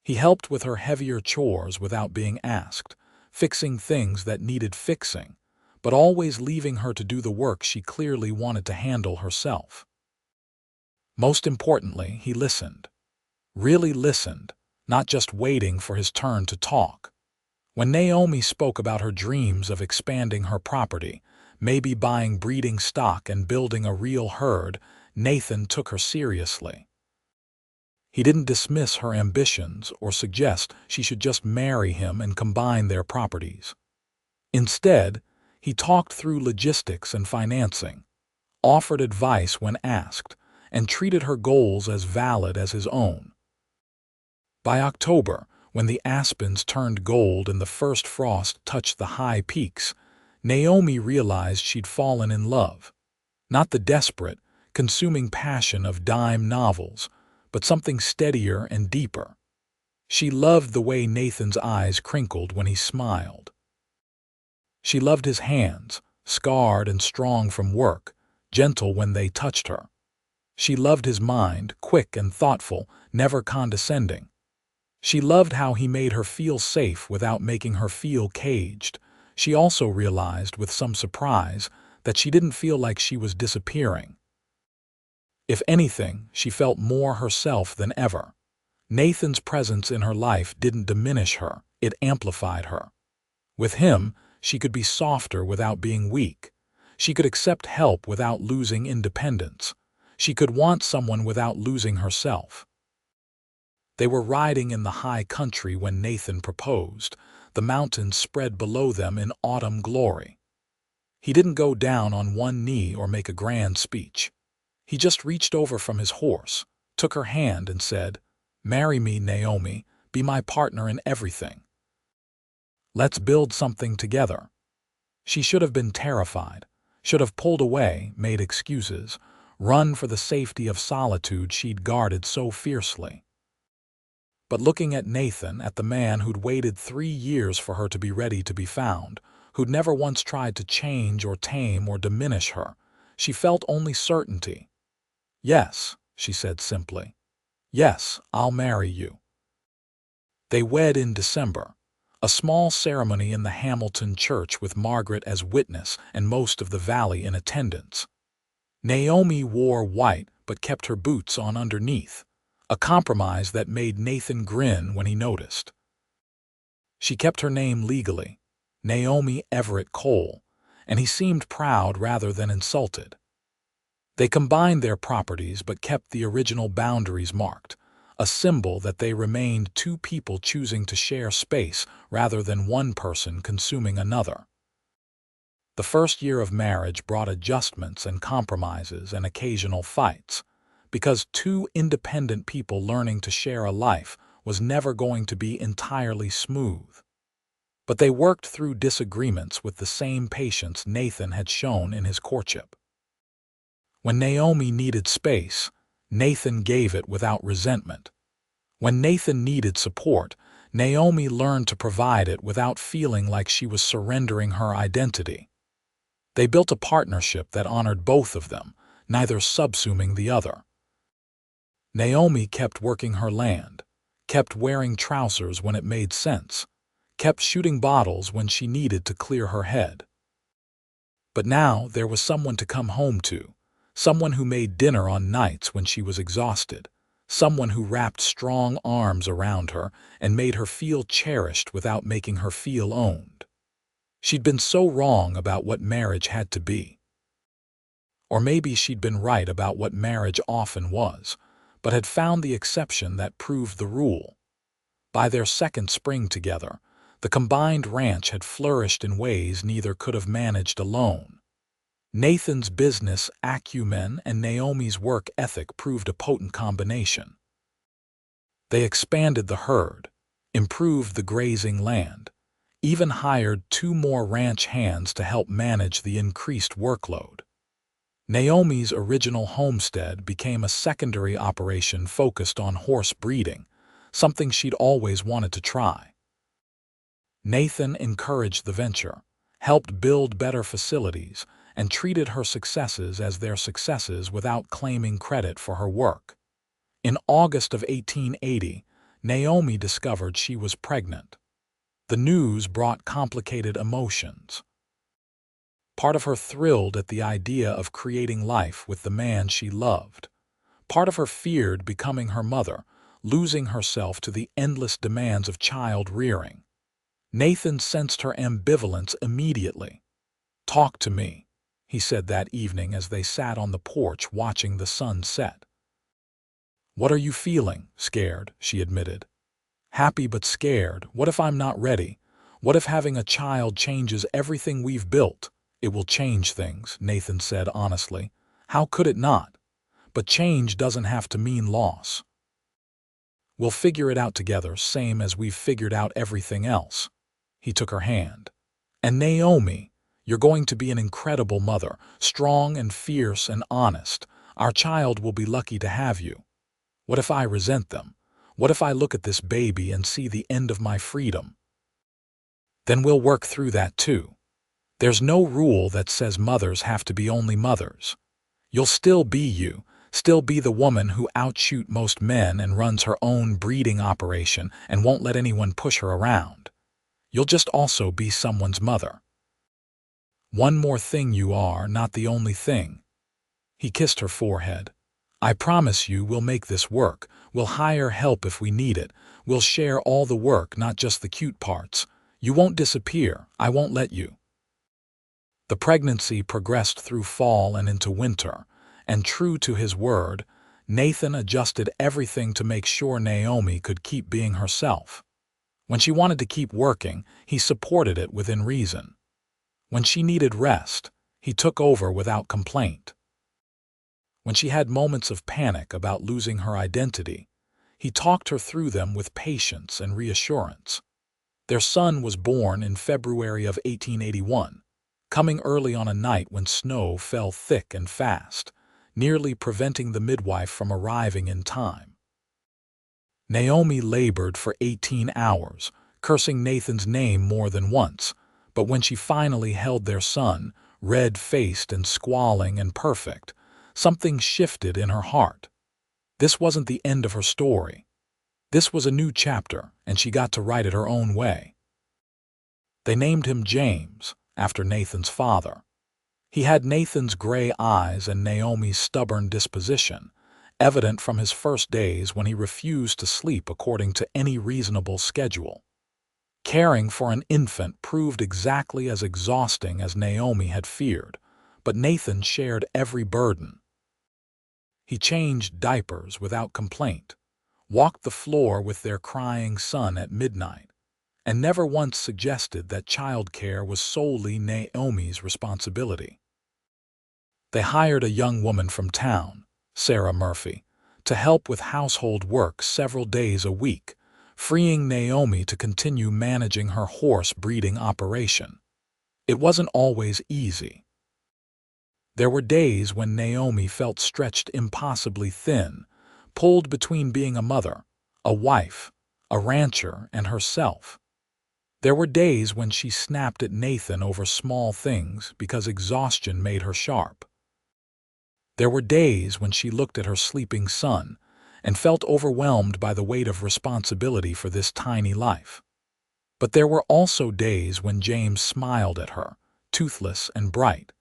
He helped with her heavier chores without being asked, fixing things that needed fixing, but always leaving her to do the work she clearly wanted to handle herself. Most importantly, he listened. Really listened, not just waiting for his turn to talk. When Naomi spoke about her dreams of expanding her property, maybe buying breeding stock and building a real herd, Nathan took her seriously. He didn't dismiss her ambitions or suggest she should just marry him and combine their properties. Instead, he talked through logistics and financing, offered advice when asked, and treated her goals as valid as his own. By October, when the aspens turned gold and the first frost touched the high peaks, Naomi realized she'd fallen in love. Not the desperate, consuming passion of dime novels, but something steadier and deeper. She loved the way Nathan's eyes crinkled when he smiled. She loved his hands, scarred and strong from work, gentle when they touched her. She loved his mind, quick and thoughtful, never condescending. She loved how he made her feel safe without making her feel caged. She also realized, with some surprise, that she didn't feel like she was disappearing. If anything, she felt more herself than ever. Nathan's presence in her life didn't diminish her, it amplified her. With him, she could be softer without being weak. She could accept help without losing independence. She could want someone without losing herself. They were riding in the high country when Nathan proposed, the mountains spread below them in autumn glory. He didn't go down on one knee or make a grand speech. He just reached over from his horse, took her hand and said, "Marry me, Naomi, be my partner in everything. Let's build something together." She should have been terrified, should have pulled away, made excuses, run for the safety of solitude she'd guarded so fiercely. But looking at Nathan, at the man who'd waited 3 years for her to be ready to be found, who'd never once tried to change or tame or diminish her, she felt only certainty. "Yes," she said simply. "Yes, I'll marry you." They wed in December, a small ceremony in the Hamilton church with Margaret as witness and most of the valley in attendance. Naomi wore white but kept her boots on underneath, a compromise that made Nathan grin when he noticed. She kept her name legally, Naomi Everett Cole, and he seemed proud rather than insulted. They combined their properties but kept the original boundaries marked, a symbol that they remained two people choosing to share space rather than one person consuming another. The first year of marriage brought adjustments and compromises and occasional fights, because two independent people learning to share a life was never going to be entirely smooth. But they worked through disagreements with the same patience Nathan had shown in his courtship. When Naomi needed space, Nathan gave it without resentment. When Nathan needed support, Naomi learned to provide it without feeling like she was surrendering her identity. They built a partnership that honored both of them, neither subsuming the other. Naomi kept working her land, kept wearing trousers when it made sense, kept shooting bottles when she needed to clear her head. But now there was someone to come home to, someone who made dinner on nights when she was exhausted, someone who wrapped strong arms around her and made her feel cherished without making her feel owned. She'd been so wrong about what marriage had to be. Or maybe she'd been right about what marriage often was, but had found the exception that proved the rule. By their second spring together, the combined ranch had flourished in ways neither could have managed alone. Nathan's business acumen and Naomi's work ethic proved a potent combination. They expanded the herd, improved the grazing land, even hired 2 more ranch hands to help manage the increased workload. Naomi's original homestead became a secondary operation focused on horse breeding, something she'd always wanted to try. Nathan encouraged the venture, helped build better facilities, and treated her successes as their successes without claiming credit for her work. In August of 1880, Naomi discovered she was pregnant. The news brought complicated emotions. Part of her thrilled at the idea of creating life with the man she loved. Part of her feared becoming her mother, losing herself to the endless demands of child rearing. Nathan sensed her ambivalence immediately. "Talk to me," he said that evening as they sat on the porch watching the sun set. "What are you feeling?" "Scared," she admitted. "Happy but scared. What if I'm not ready? What if having a child changes everything we've built?" "It will change things," Nathan said honestly. "How could it not? But change doesn't have to mean loss. We'll figure it out together, same as we've figured out everything else." He took her hand. "And Naomi, you're going to be an incredible mother, strong and fierce and honest. Our child will be lucky to have you. What if I resent them? What if I look at this baby and see the end of my freedom? Then we'll work through that too. There's no rule that says mothers have to be only mothers. You'll still be you, still be the woman who outshoot most men and runs her own breeding operation and won't let anyone push her around. You'll just also be someone's mother. One more thing, you are not the only thing." He kissed her forehead. "I promise you we'll make this work. We'll hire help if we need it. We'll share all the work, not just the cute parts. You won't disappear. I won't let you." The pregnancy progressed through fall and into winter, and true to his word, Nathan adjusted everything to make sure Naomi could keep being herself. When she wanted to keep working, he supported it within reason. When she needed rest, he took over without complaint. When she had moments of panic about losing her identity, he talked her through them with patience and reassurance. Their son was born in February of 1881, coming early on a night when snow fell thick and fast, nearly preventing the midwife from arriving in time. Naomi labored for 18 hours, cursing Nathan's name more than once, but when she finally held their son, red-faced and squalling and perfect, something shifted in her heart. This wasn't the end of her story. This was a new chapter, and she got to write it her own way. They named him James, after Nathan's father. He had Nathan's gray eyes and Naomi's stubborn disposition, evident from his first days when he refused to sleep according to any reasonable schedule. Caring for an infant proved exactly as exhausting as Naomi had feared, but Nathan shared every burden. He changed diapers without complaint, walked the floor with their crying son at midnight, and never once suggested that childcare was solely Naomi's responsibility. They hired a young woman from town, Sarah Murphy, to help with household work several days a week, freeing Naomi to continue managing her horse breeding operation. It wasn't always easy. There were days when Naomi felt stretched impossibly thin, pulled between being a mother, a wife, a rancher, and herself. There were days when she snapped at Nathan over small things because exhaustion made her sharp. There were days when she looked at her sleeping son and felt overwhelmed by the weight of responsibility for this tiny life. But there were also days when James smiled at her, toothless and bright,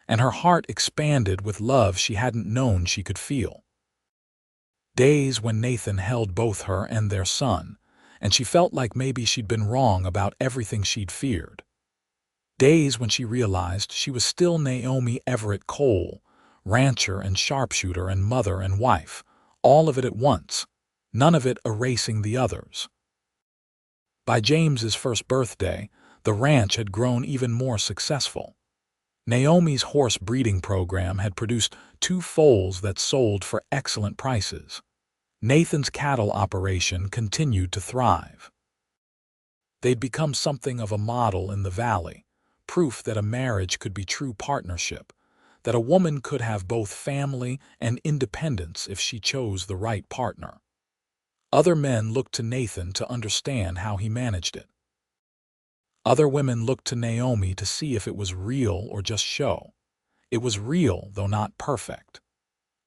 and her heart expanded with love she hadn't known she could feel. Days when Nathan held both her and their son, and she felt like maybe she'd been wrong about everything she'd feared. Days when she realized she was still Naomi Everett Cole, rancher and sharpshooter and mother and wife, all of it at once, none of it erasing the others. By James's first birthday, the ranch had grown even more successful. Naomi's horse breeding program had produced 2 foals that sold for excellent prices. Nathan's cattle operation continued to thrive. They'd become something of a model in the valley, proof that a marriage could be true partnership, that a woman could have both family and independence if she chose the right partner. Other men looked to Nathan to understand how he managed it. Other women looked to Naomi to see if it was real or just show. It was real, though not perfect.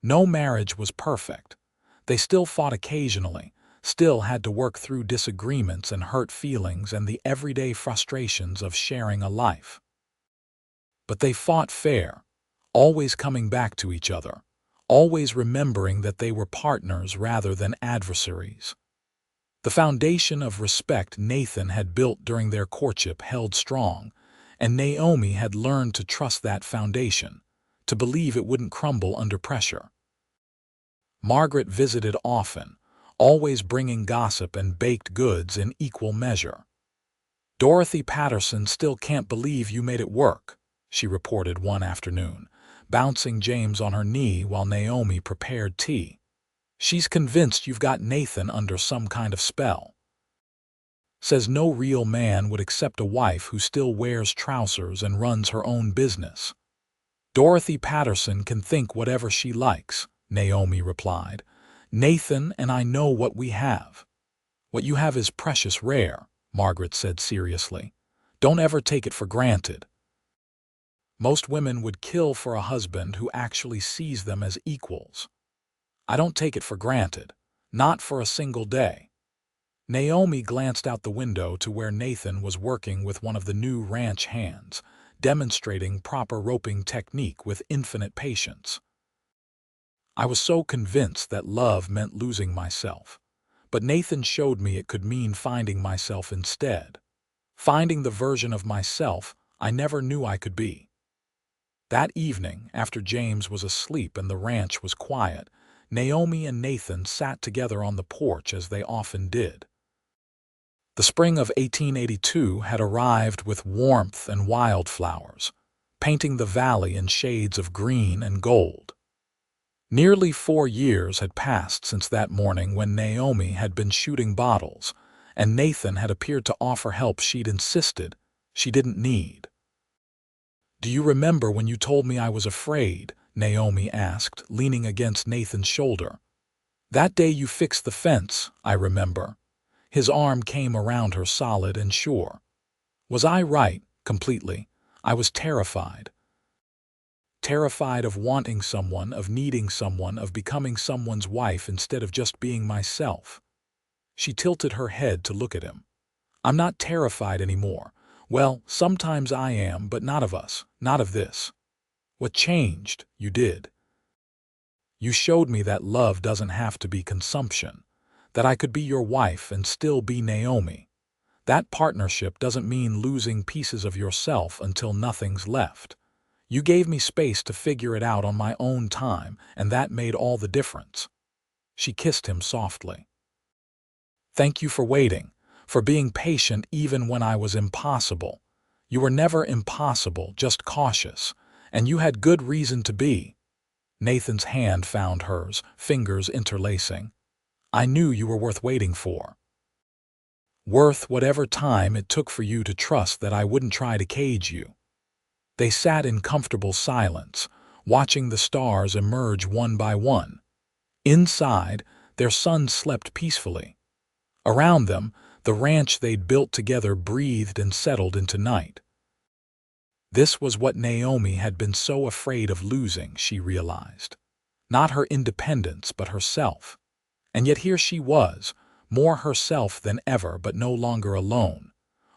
No marriage was perfect. They still fought occasionally, still had to work through disagreements and hurt feelings and the everyday frustrations of sharing a life. But they fought fair, always coming back to each other, always remembering that they were partners rather than adversaries. The foundation of respect Nathan had built during their courtship held strong, and Naomi had learned to trust that foundation, to believe it wouldn't crumble under pressure. Margaret visited often, always bringing gossip and baked goods in equal measure. "Dorothy Patterson still can't believe you made it work," she reported one afternoon, bouncing James on her knee while Naomi prepared tea. "She's convinced you've got Nathan under some kind of spell. Says no real man would accept a wife who still wears trousers and runs her own business." "Dorothy Patterson can think whatever she likes," Naomi replied. "Nathan and I know what we have." "What you have is precious rare," Margaret said seriously. "Don't ever take it for granted. Most women would kill for a husband who actually sees them as equals. I don't take it for granted, not for a single day." Naomi glanced out the window to where Nathan was working with one of the new ranch hands, demonstrating proper roping technique with infinite patience. "I was so convinced that love meant losing myself, but Nathan showed me it could mean finding myself instead, finding the version of myself I never knew I could be." That evening, after James was asleep and the ranch was quiet, Naomi and Nathan sat together on the porch as they often did. The spring of 1882 had arrived with warmth and wildflowers, painting the valley in shades of green and gold. Nearly 4 years had passed since that morning when Naomi had been shooting bottles, and Nathan had appeared to offer help she'd insisted she didn't need. "Do you remember when you told me I was afraid?" Naomi asked, leaning against Nathan's shoulder. "That day you fixed the fence, I remember." His arm came around her solid and sure. "Was I right, completely? I was terrified. Terrified of wanting someone, of needing someone, of becoming someone's wife instead of just being myself." She tilted her head to look at him. "I'm not terrified anymore. Well, sometimes I am, but not of us, not of this. What changed, you did. You showed me that love doesn't have to be consumption, that I could be your wife and still be Naomi, That partnership doesn't mean losing pieces of yourself until nothing's left. You gave me space to figure it out on my own time, and that made all the difference." She kissed him softly. "Thank you for waiting, for being patient even when I was impossible. You were never impossible, just cautious, and you had good reason to be." Nathan's hand found hers, fingers interlacing. "I knew you were worth waiting for. Worth whatever time it took for you to trust that I wouldn't try to cage you." They sat in comfortable silence, watching the stars emerge one by one. Inside, their son slept peacefully. Around them, the ranch they'd built together breathed and settled into night. This was what Naomi had been so afraid of losing, she realized. Not her independence, but herself. And yet here she was, more herself than ever, but no longer alone.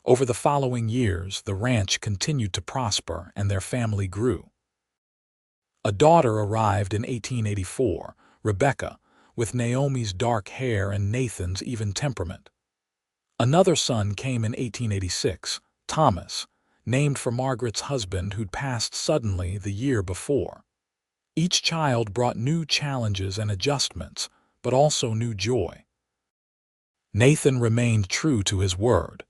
Over the following years, the ranch continued to prosper and their family grew. A daughter arrived in 1884, Rebecca, with Naomi's dark hair and Nathan's even temperament. Another son came in 1886, Thomas, named for Margaret's husband who'd passed suddenly the year before. Each child brought new challenges and adjustments, but also new joy. Nathan remained true to his word,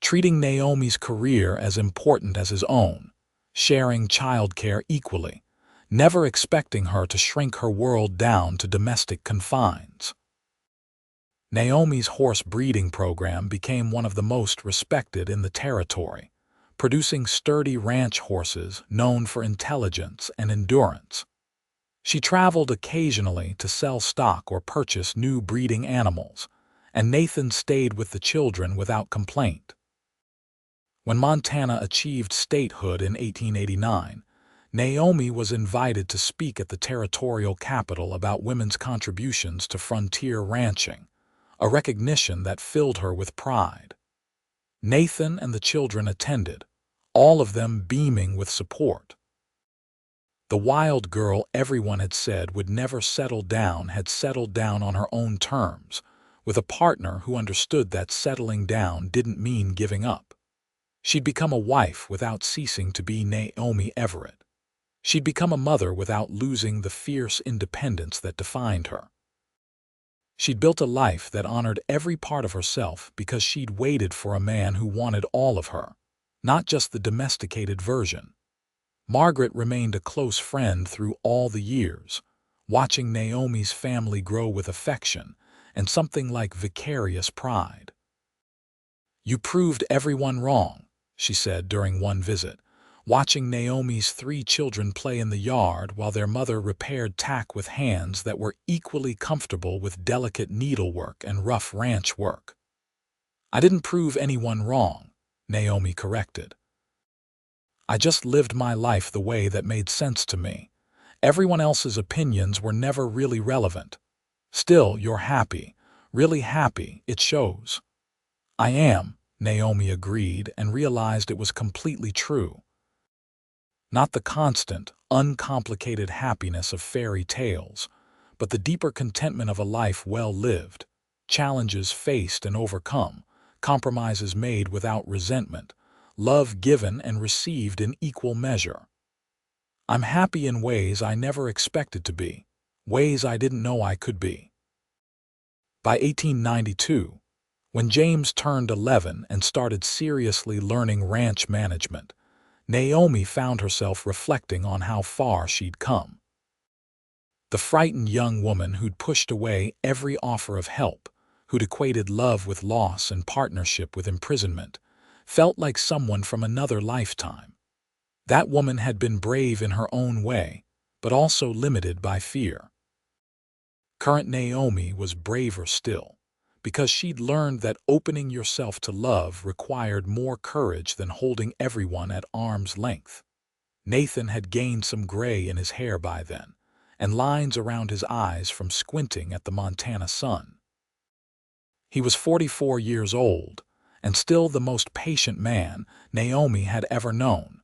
treating Naomi's career as important as his own, sharing childcare equally, never expecting her to shrink her world down to domestic confines. Naomi's horse breeding program became one of the most respected in the territory, producing sturdy ranch horses known for intelligence and endurance. She traveled occasionally to sell stock or purchase new breeding animals, and Nathan stayed with the children without complaint. When Montana achieved statehood in 1889, Naomi was invited to speak at the territorial capital about women's contributions to frontier ranching, a recognition that filled her with pride. Nathan and the children attended, all of them beaming with support. The wild girl everyone had said would never settle down had settled down on her own terms, with a partner who understood that settling down didn't mean giving up. She'd become a wife without ceasing to be Naomi Everett. She'd become a mother without losing the fierce independence that defined her. She'd built a life that honored every part of herself because she'd waited for a man who wanted all of her, not just the domesticated version. Margaret remained a close friend through all the years, watching Naomi's family grow with affection and something like vicarious pride. "You proved everyone wrong," she said during one visit, watching Naomi's 3 children play in the yard while their mother repaired tack with hands that were equally comfortable with delicate needlework and rough ranch work. "I didn't prove anyone wrong," Naomi corrected. "I just lived my life the way that made sense to me. Everyone else's opinions were never really relevant. Still, you're happy, really happy, it shows." "I am," Naomi agreed and realized it was completely true. Not the constant, uncomplicated happiness of fairy tales, but the deeper contentment of a life well lived, challenges faced and overcome, compromises made without resentment, love given and received in equal measure. "I'm happy in ways I never expected to be, ways I didn't know I could be." By 1892, when James turned 11 and started seriously learning ranch management, Naomi found herself reflecting on how far she'd come. The frightened young woman who'd pushed away every offer of help, who'd equated love with loss and partnership with imprisonment, felt like someone from another lifetime. That woman had been brave in her own way, but also limited by fear. Current Naomi was braver still, because she'd learned that opening yourself to love required more courage than holding everyone at arm's length. Nathan had gained some gray in his hair by then, and lines around his eyes from squinting at the Montana sun. He was 44 years old, and still the most patient man Naomi had ever known.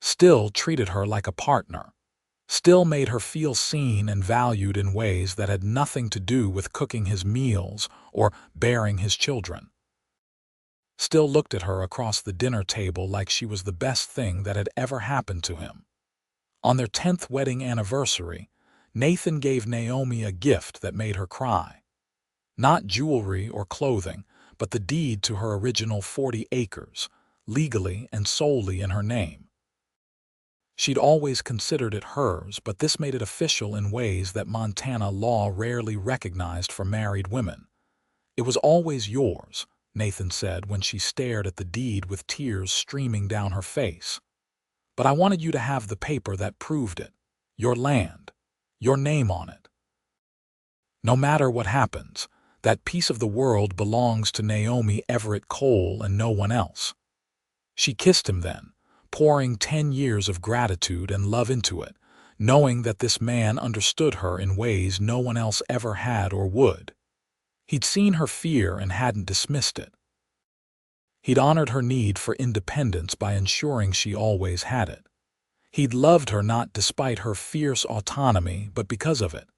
Still treated her like a partner. Still made her feel seen and valued in ways that had nothing to do with cooking his meals or bearing his children. still looked at her across the dinner table like she was the best thing that had ever happened to him. On their 10th wedding anniversary, Nathan gave Naomi a gift that made her cry. Not jewelry or clothing, but the deed to her original 40 acres, legally and solely in her name. She'd always considered it hers, but this made it official in ways that Montana law rarely recognized for married women. "It was always yours," Nathan said when she stared at the deed with tears streaming down her face. "But I wanted you to have the paper that proved it. Your land. Your name on it. No matter what happens, that piece of the world belongs to Naomi Everett Cole and no one else." She kissed him then, pouring 10 years of gratitude and love into it, knowing that this man understood her in ways no one else ever had or would. He'd seen her fear and hadn't dismissed it. He'd honored her need for independence by ensuring she always had it. He'd loved her not despite her fierce autonomy, but because of it.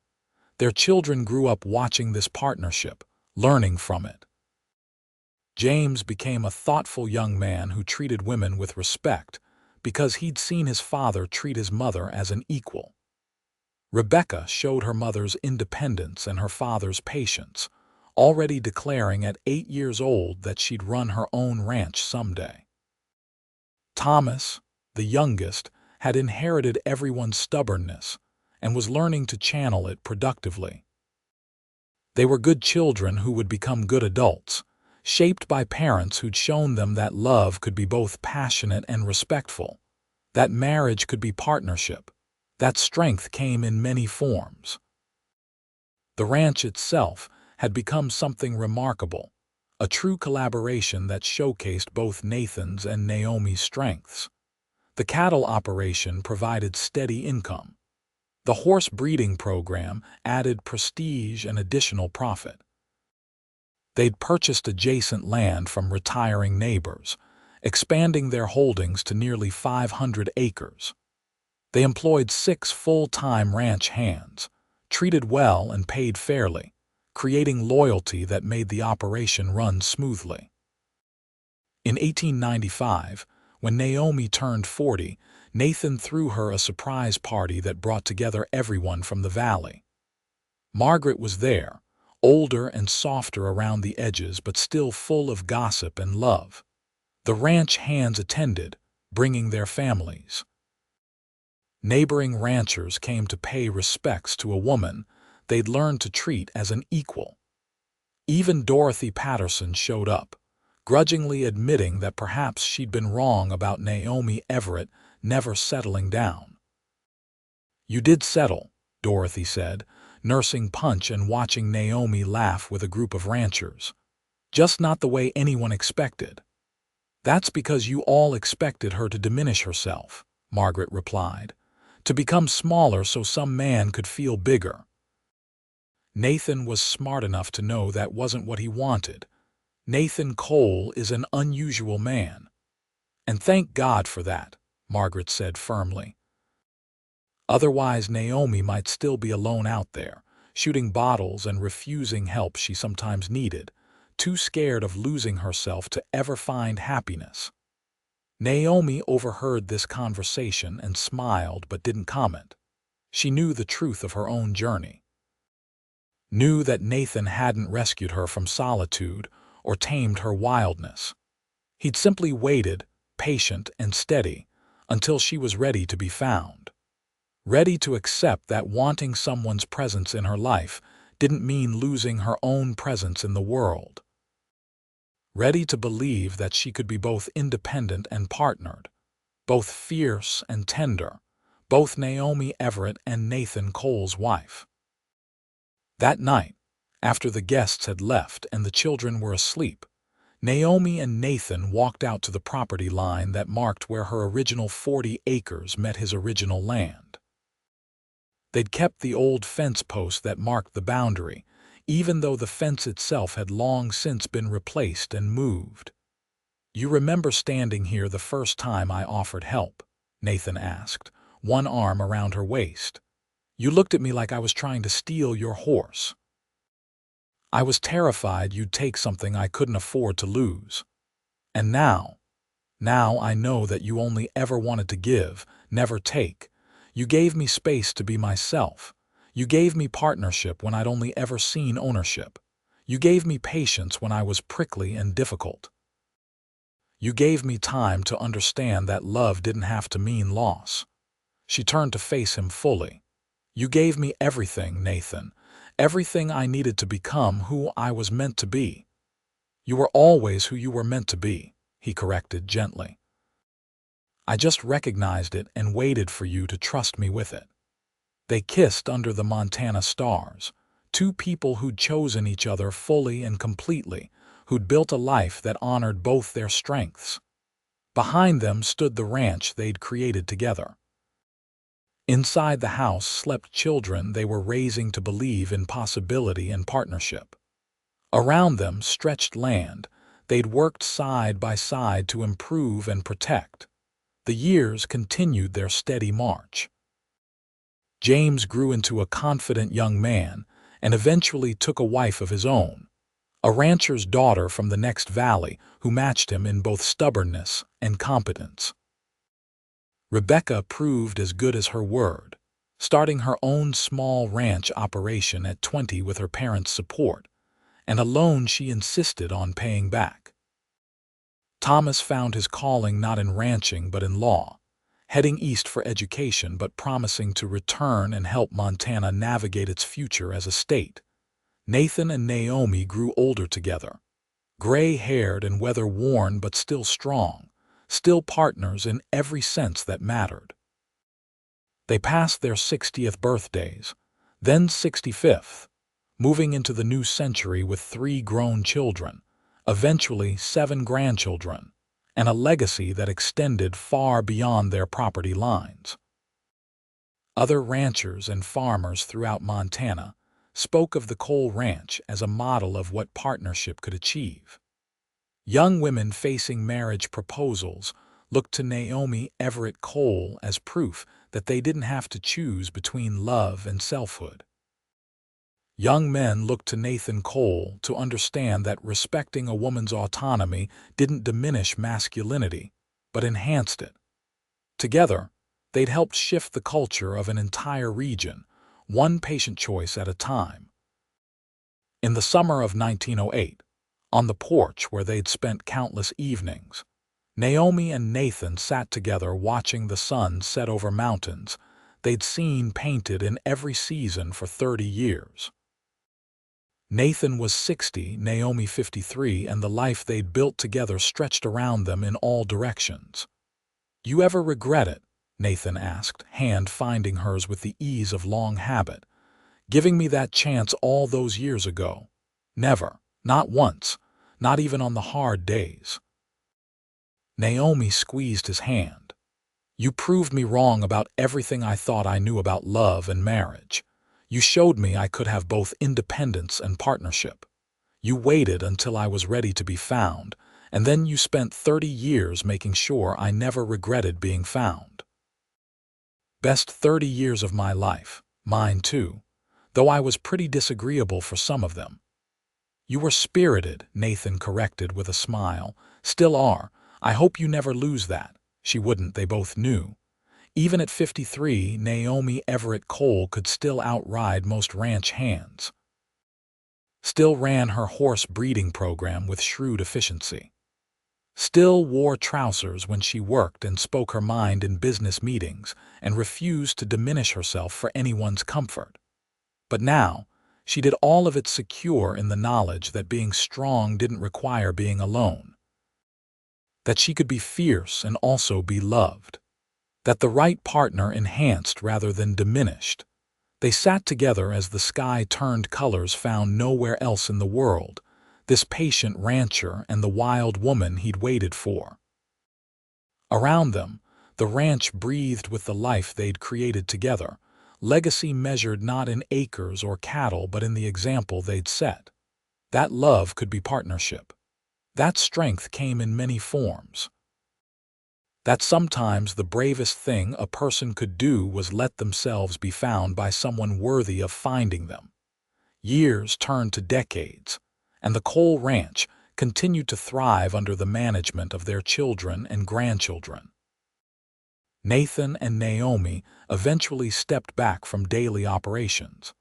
Their children grew up watching this partnership, learning from it. James became a thoughtful young man who treated women with respect because he'd seen his father treat his mother as an equal. Rebecca showed her mother's independence and her father's patience, already declaring at 8 years old that she'd run her own ranch someday. Thomas, the youngest, had inherited everyone's stubbornness and was learning to channel it productively. They were good children who would become good adults, shaped by parents who'd shown them that love could be both passionate and respectful, that marriage could be partnership, that strength came in many forms. The ranch itself had become something remarkable, a true collaboration that showcased both Nathan's and Naomi's strengths. The cattle operation provided steady income. The horse breeding program added prestige and additional profit. They'd purchased adjacent land from retiring neighbors, expanding their holdings to nearly 500 acres. They employed 6 full-time ranch hands, treated well and paid fairly, creating loyalty that made the operation run smoothly. In 1895, when Naomi turned 40, Nathan threw her a surprise party that brought together everyone from the valley. Margaret was there, older and softer around the edges but still full of gossip and love. The ranch hands attended, bringing their families. Neighboring ranchers came to pay respects to a woman they'd learned to treat as an equal. Even Dorothy Patterson showed up, grudgingly admitting that perhaps she'd been wrong about Naomi Everett never settling down. "You did settle," Dorothy said, nursing Punch and watching Naomi laugh with a group of ranchers. "Just not the way anyone expected." "That's because you all expected her to diminish herself," Margaret replied, "to become smaller so some man could feel bigger." Nathan was smart enough to know that wasn't what he wanted. Nathan Cole is an unusual man. "And thank God for that," Margaret said firmly. Otherwise, Naomi might still be alone out there, shooting bottles and refusing help she sometimes needed, too scared of losing herself to ever find happiness. Naomi overheard this conversation and smiled but didn't comment. She knew the truth of her own journey. Knew that Nathan hadn't rescued her from solitude or tamed her wildness. He'd simply waited, patient and steady, until she was ready to be found. Ready to accept that wanting someone's presence in her life didn't mean losing her own presence in the world. Ready to believe that she could be both independent and partnered, both fierce and tender, both Naomi Everett and Nathan Cole's wife. That night, after the guests had left and the children were asleep, Naomi and Nathan walked out to the property line that marked where her original 40 acres met his original land. They'd kept the old fence post that marked the boundary, even though the fence itself had long since been replaced and moved. "You remember standing here the first time I offered help?" Nathan asked, one arm around her waist. "You looked at me like I was trying to steal your horse. I was terrified you'd take something I couldn't afford to lose." And now I know that you only ever wanted to give, never take. You gave me space to be myself. You gave me partnership when I'd only ever seen ownership. You gave me patience when I was prickly and difficult. You gave me time to understand that love didn't have to mean loss. She turned to face him fully. You gave me everything, Nathan. Everything I needed to become who I was meant to be. You were always who you were meant to be, he corrected gently. I just recognized it and waited for you to trust me with it. They kissed under the Montana stars, two people who'd chosen each other fully and completely, who'd built a life that honored both their strengths. Behind them stood the ranch they'd created together. Inside the house slept children they were raising to believe in possibility and partnership. Around them stretched land they'd worked side by side to improve and protect. The years continued their steady march. James grew into a confident young man and eventually took a wife of his own, a rancher's daughter from the next valley who matched him in both stubbornness and competence. Rebecca proved as good as her word, starting her own small ranch operation at 20 with her parents' support, and a loan she insisted on paying back. Thomas found his calling not in ranching but in law, heading east for education but promising to return and help Montana navigate its future as a state. Nathan and Naomi grew older together, gray-haired and weather-worn but still strong, still partners in every sense that mattered. They passed their 60th birthdays, then 65th, moving into the new century with 3 grown children, eventually 7 grandchildren, and a legacy that extended far beyond their property lines. Other ranchers and farmers throughout Montana spoke of the Cole Ranch as a model of what partnership could achieve. Young women facing marriage proposals looked to Naomi Everett Cole as proof that they didn't have to choose between love and selfhood. Young men looked to Nathan Cole to understand that respecting a woman's autonomy didn't diminish masculinity, but enhanced it. Together, they'd helped shift the culture of an entire region, one patient choice at a time. In the summer of 1908, on the porch where they'd spent countless evenings, Naomi and Nathan sat together watching the sun set over mountains they'd seen painted in every season for 30 years. Nathan was 60, Naomi 53, and the life they'd built together stretched around them in all directions. "You ever regret it?" Nathan asked, hand finding hers with the ease of long habit. "Giving me that chance all those years ago?" "Never. Not once. Not even on the hard days." Naomi squeezed his hand. "You proved me wrong about everything I thought I knew about love and marriage. You showed me I could have both independence and partnership. You waited until I was ready to be found, and then you spent 30 years making sure I never regretted being found. Best 30 years of my life, mine too, though I was pretty disagreeable for some of them." "You were spirited," Nathan corrected with a smile. "Still are. I hope you never lose that." She wouldn't, they both knew. Even at 53, Naomi Everett Cole could still outride most ranch hands. Still ran her horse breeding program with shrewd efficiency. Still wore trousers when she worked and spoke her mind in business meetings and refused to diminish herself for anyone's comfort. But now, she did all of it secure in the knowledge that being strong didn't require being alone. That she could be fierce and also be loved. That the right partner enhanced rather than diminished. They sat together as the sky turned colors found nowhere else in the world, this patient rancher and the wild woman he'd waited for. Around them, the ranch breathed with the life they'd created together, legacy measured not in acres or cattle but in the example they'd set. That love could be partnership. That strength came in many forms. That sometimes the bravest thing a person could do was let themselves be found by someone worthy of finding them. Years turned to decades, and the Cole Ranch, continued to thrive under the management of their children and grandchildren. Nathan and Naomi eventually stepped back from daily operations,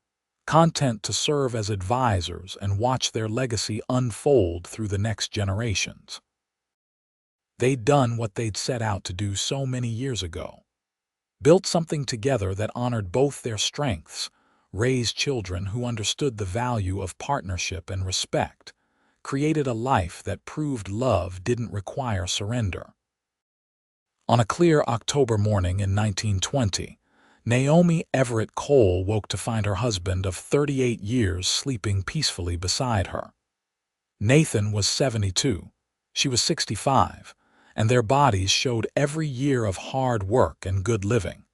content to serve as advisors and watch their legacy unfold through the next generations. They'd done what they'd set out to do so many years ago, built something together that honored both their strengths, raised children who understood the value of partnership and respect, created a life that proved love didn't require surrender. On a clear October morning in 1920, Naomi Everett Cole woke to find her husband of 38 years sleeping peacefully beside her. Nathan was 72, she was 65, and their bodies showed every year of hard work and good living.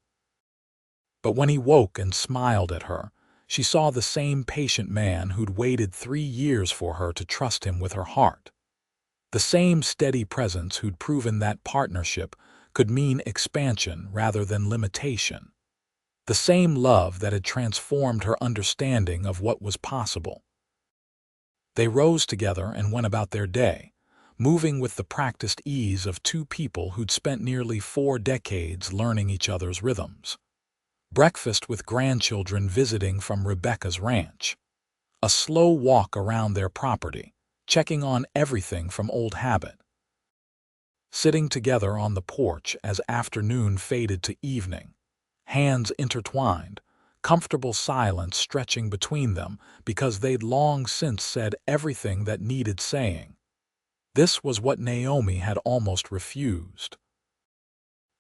But when he woke and smiled at her, she saw the same patient man who'd waited 3 years for her to trust him with her heart. The same steady presence who'd proven that partnership could mean expansion rather than limitation. The same love that had transformed her understanding of what was possible. They rose together and went about their day, moving with the practiced ease of two people who'd spent nearly 4 decades learning each other's rhythms. Breakfast with grandchildren visiting from Rebecca's ranch. A slow walk around their property, checking on everything from old habit. Sitting together on the porch as afternoon faded to evening, hands intertwined, comfortable silence stretching between them because they'd long since said everything that needed saying. This was what Naomi had almost refused.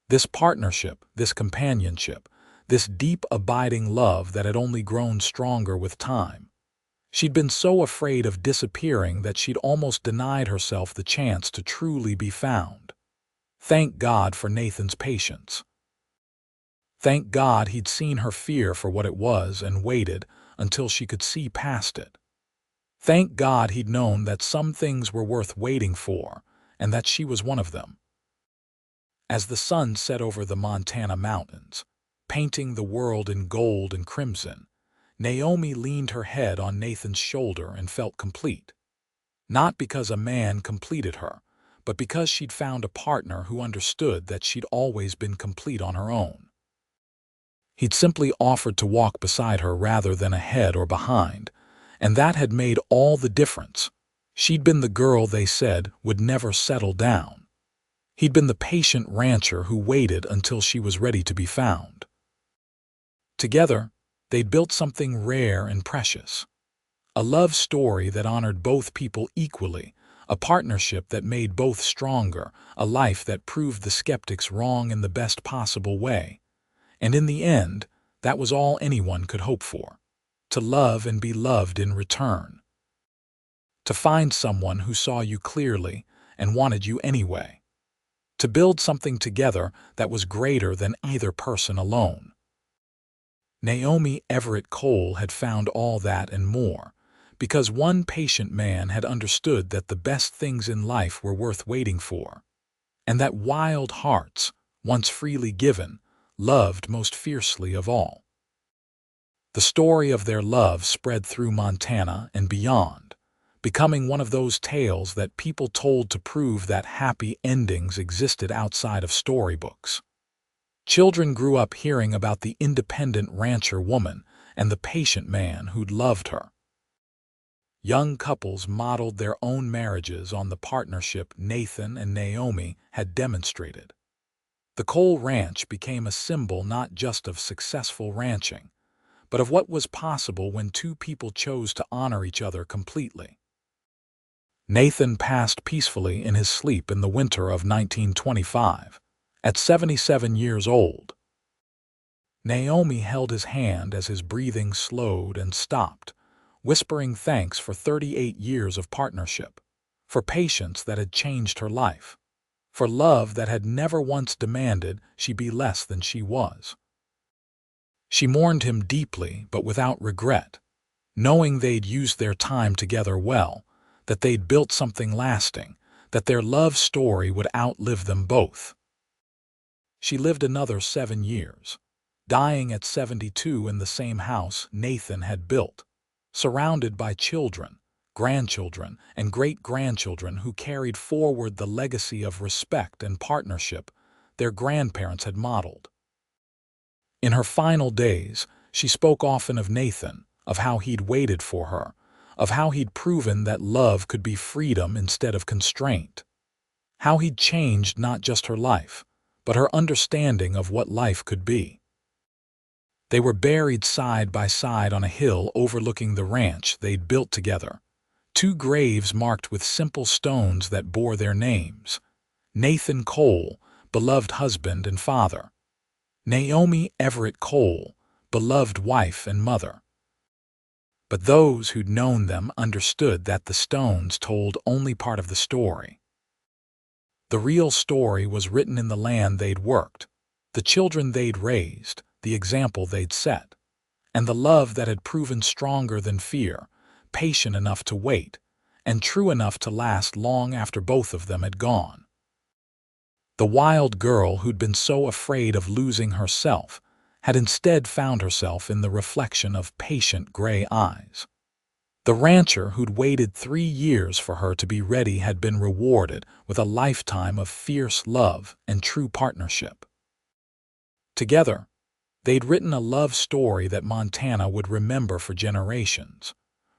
This partnership, this companionship, this deep abiding love that had only grown stronger with time. She'd been so afraid of disappearing that she'd almost denied herself the chance to truly be found. Thank God for Nathan's patience. Thank God he'd seen her fear for what it was and waited until she could see past it. Thank God he'd known that some things were worth waiting for, and that she was one of them. As the sun set over the Montana mountains, painting the world in gold and crimson, Naomi leaned her head on Nathan's shoulder and felt complete. Not because a man completed her, but because she'd found a partner who understood that she'd always been complete on her own. He'd simply offered to walk beside her rather than ahead or behind, and that had made all the difference. She'd been the girl they said would never settle down. He'd been the patient rancher who waited until she was ready to be found. Together, they'd built something rare and precious. A love story that honored both people equally, a partnership that made both stronger, a life that proved the skeptics wrong in the best possible way. And in the end, that was all anyone could hope for. To love and be loved in return. To find someone who saw you clearly and wanted you anyway. To build something together that was greater than either person alone. Naomi Everett Cole had found all that and more, because one patient man had understood that the best things in life were worth waiting for, and that wild hearts, once freely given, loved most fiercely of all. The story of their love spread through Montana and beyond, becoming one of those tales that people told to prove that happy endings existed outside of storybooks. Children grew up hearing about the independent rancher woman and the patient man who'd loved her. Young couples modeled their own marriages on the partnership Nathan and Naomi had demonstrated. The Cole Ranch became a symbol not just of successful ranching, but of what was possible when two people chose to honor each other completely. Nathan passed peacefully in his sleep in the winter of 1925, at 77 years old. Naomi held his hand as his breathing slowed and stopped, whispering thanks for 38 years of partnership, for patience that had changed her life, for love that had never once demanded she be less than she was. She mourned him deeply but without regret, knowing they'd used their time together well, that they'd built something lasting, that their love story would outlive them both. She lived another 7 years, dying at 72 in the same house Nathan had built, surrounded by children, grandchildren, and great-grandchildren who carried forward the legacy of respect and partnership their grandparents had modeled. In her final days, she spoke often of Nathan, of how he'd waited for her, of how he'd proven that love could be freedom instead of constraint, how he'd changed not just her life, but her understanding of what life could be. They were buried side by side on a hill overlooking the ranch they'd built together, two graves marked with simple stones that bore their names: Nathan Cole, beloved husband and father; Naomi Everett Cole, beloved wife and mother. But those who'd known them understood that the stones told only part of the story. The real story was written in the land they'd worked, the children they'd raised, the example they'd set, and the love that had proven stronger than fear, patient enough to wait, and true enough to last long after both of them had gone. The wild girl who'd been so afraid of losing herself had instead found herself in the reflection of patient gray eyes. The rancher who'd waited 3 years for her to be ready had been rewarded with a lifetime of fierce love and true partnership. Together, they'd written a love story that Montana would remember for generations,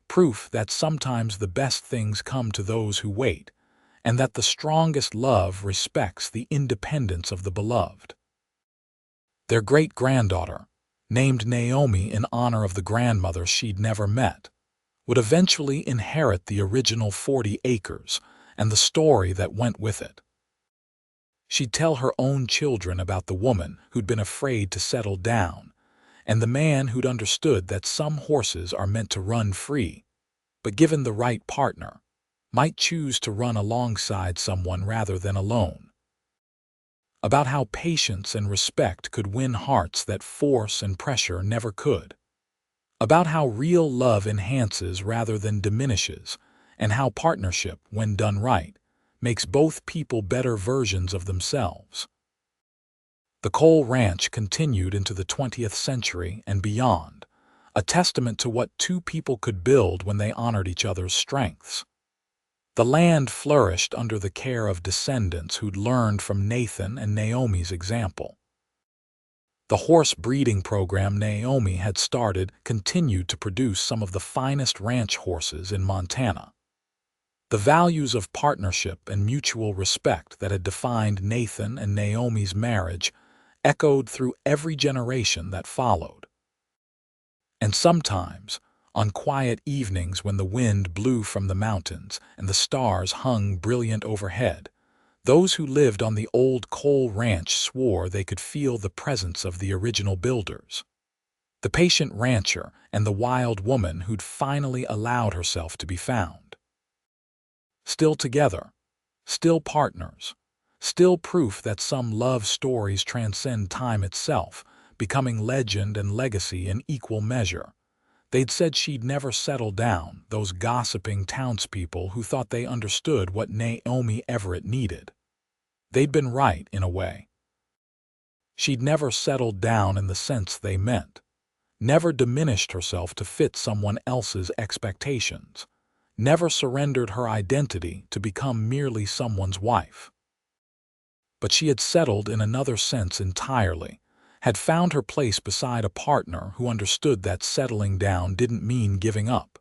proof that sometimes the best things come to those who wait, and that the strongest love respects the independence of the beloved. Their great-granddaughter, named Naomi in honor of the grandmother she'd never met, would eventually inherit the original 40 acres and the story that went with it. She'd tell her own children about the woman who'd been afraid to settle down, and the man who'd understood that some horses are meant to run free, but given the right partner, might choose to run alongside someone rather than alone. About how patience and respect could win hearts that force and pressure never could. About how real love enhances rather than diminishes, and how partnership, when done right, makes both people better versions of themselves. The Cole Ranch continued into the 20th century and beyond, a testament to what two people could build when they honored each other's strengths. The land flourished under the care of descendants who'd learned from Nathan and Naomi's example. The horse breeding program Naomi had started continued to produce some of the finest ranch horses in Montana. The values of partnership and mutual respect that had defined Nathan and Naomi's marriage echoed through every generation that followed. And sometimes, on quiet evenings when the wind blew from the mountains and the stars hung brilliant overhead, those who lived on the old Cole Ranch swore they could feel the presence of the original builders, the patient rancher and the wild woman who'd finally allowed herself to be found. Still together, still partners, still proof that some love stories transcend time itself, becoming legend and legacy in equal measure. They'd said she'd never settle down, those gossiping townspeople who thought they understood what Naomi Everett needed. They'd been right, in a way. She'd never settled down in the sense they meant, never diminished herself to fit someone else's expectations, never surrendered her identity to become merely someone's wife. But she had settled in another sense entirely, had found her place beside a partner who understood that settling down didn't mean giving up,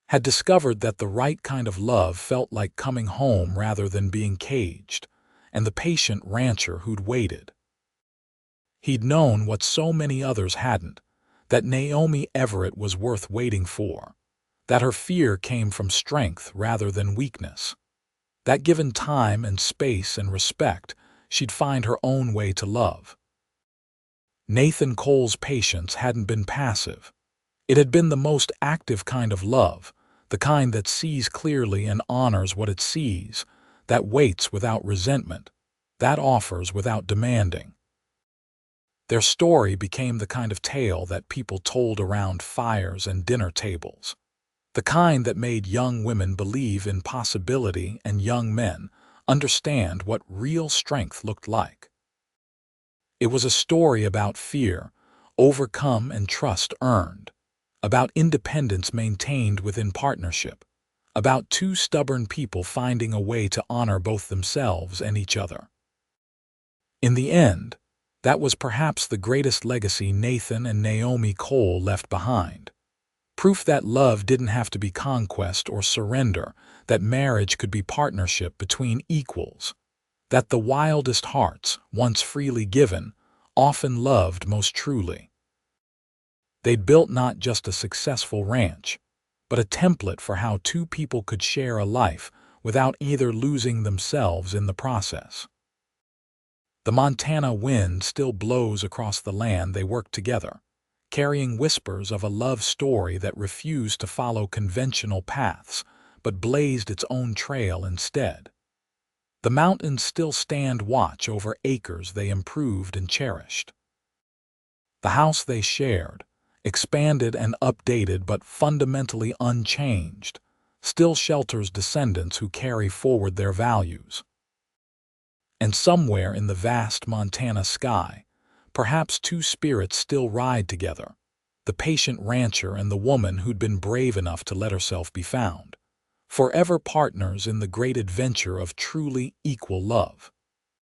had discovered that the right kind of love felt like coming home rather than being caged, and the patient rancher who'd waited. He'd known what so many others hadn't, that Naomi Everett was worth waiting for, that her fear came from strength rather than weakness, that given time and space and respect, she'd find her own way to love. Nathan Cole's patience hadn't been passive. It had been the most active kind of love, the kind that sees clearly and honors what it sees, that waits without resentment, that offers without demanding. Their story became the kind of tale that people told around fires and dinner tables, the kind that made young women believe in possibility and young men understand what real strength looked like. It was a story about fear, overcome, and trust earned, about independence maintained within partnership, about two stubborn people finding a way to honor both themselves and each other. In the end, that was perhaps the greatest legacy Nathan and Naomi Cole left behind. Proof that love didn't have to be conquest or surrender, that marriage could be partnership between equals, that the wildest hearts, once freely given, often loved most truly. They'd built not just a successful ranch, but a template for how two people could share a life without either losing themselves in the process. The Montana wind still blows across the land they worked together, carrying whispers of a love story that refused to follow conventional paths, but blazed its own trail instead. The mountains still stand watch over acres they improved and cherished. The house they shared, expanded and updated but fundamentally unchanged, still shelters descendants who carry forward their values. And somewhere in the vast Montana sky, perhaps two spirits still ride together, the patient rancher and the woman who'd been brave enough to let herself be found, forever partners in the great adventure of truly equal love.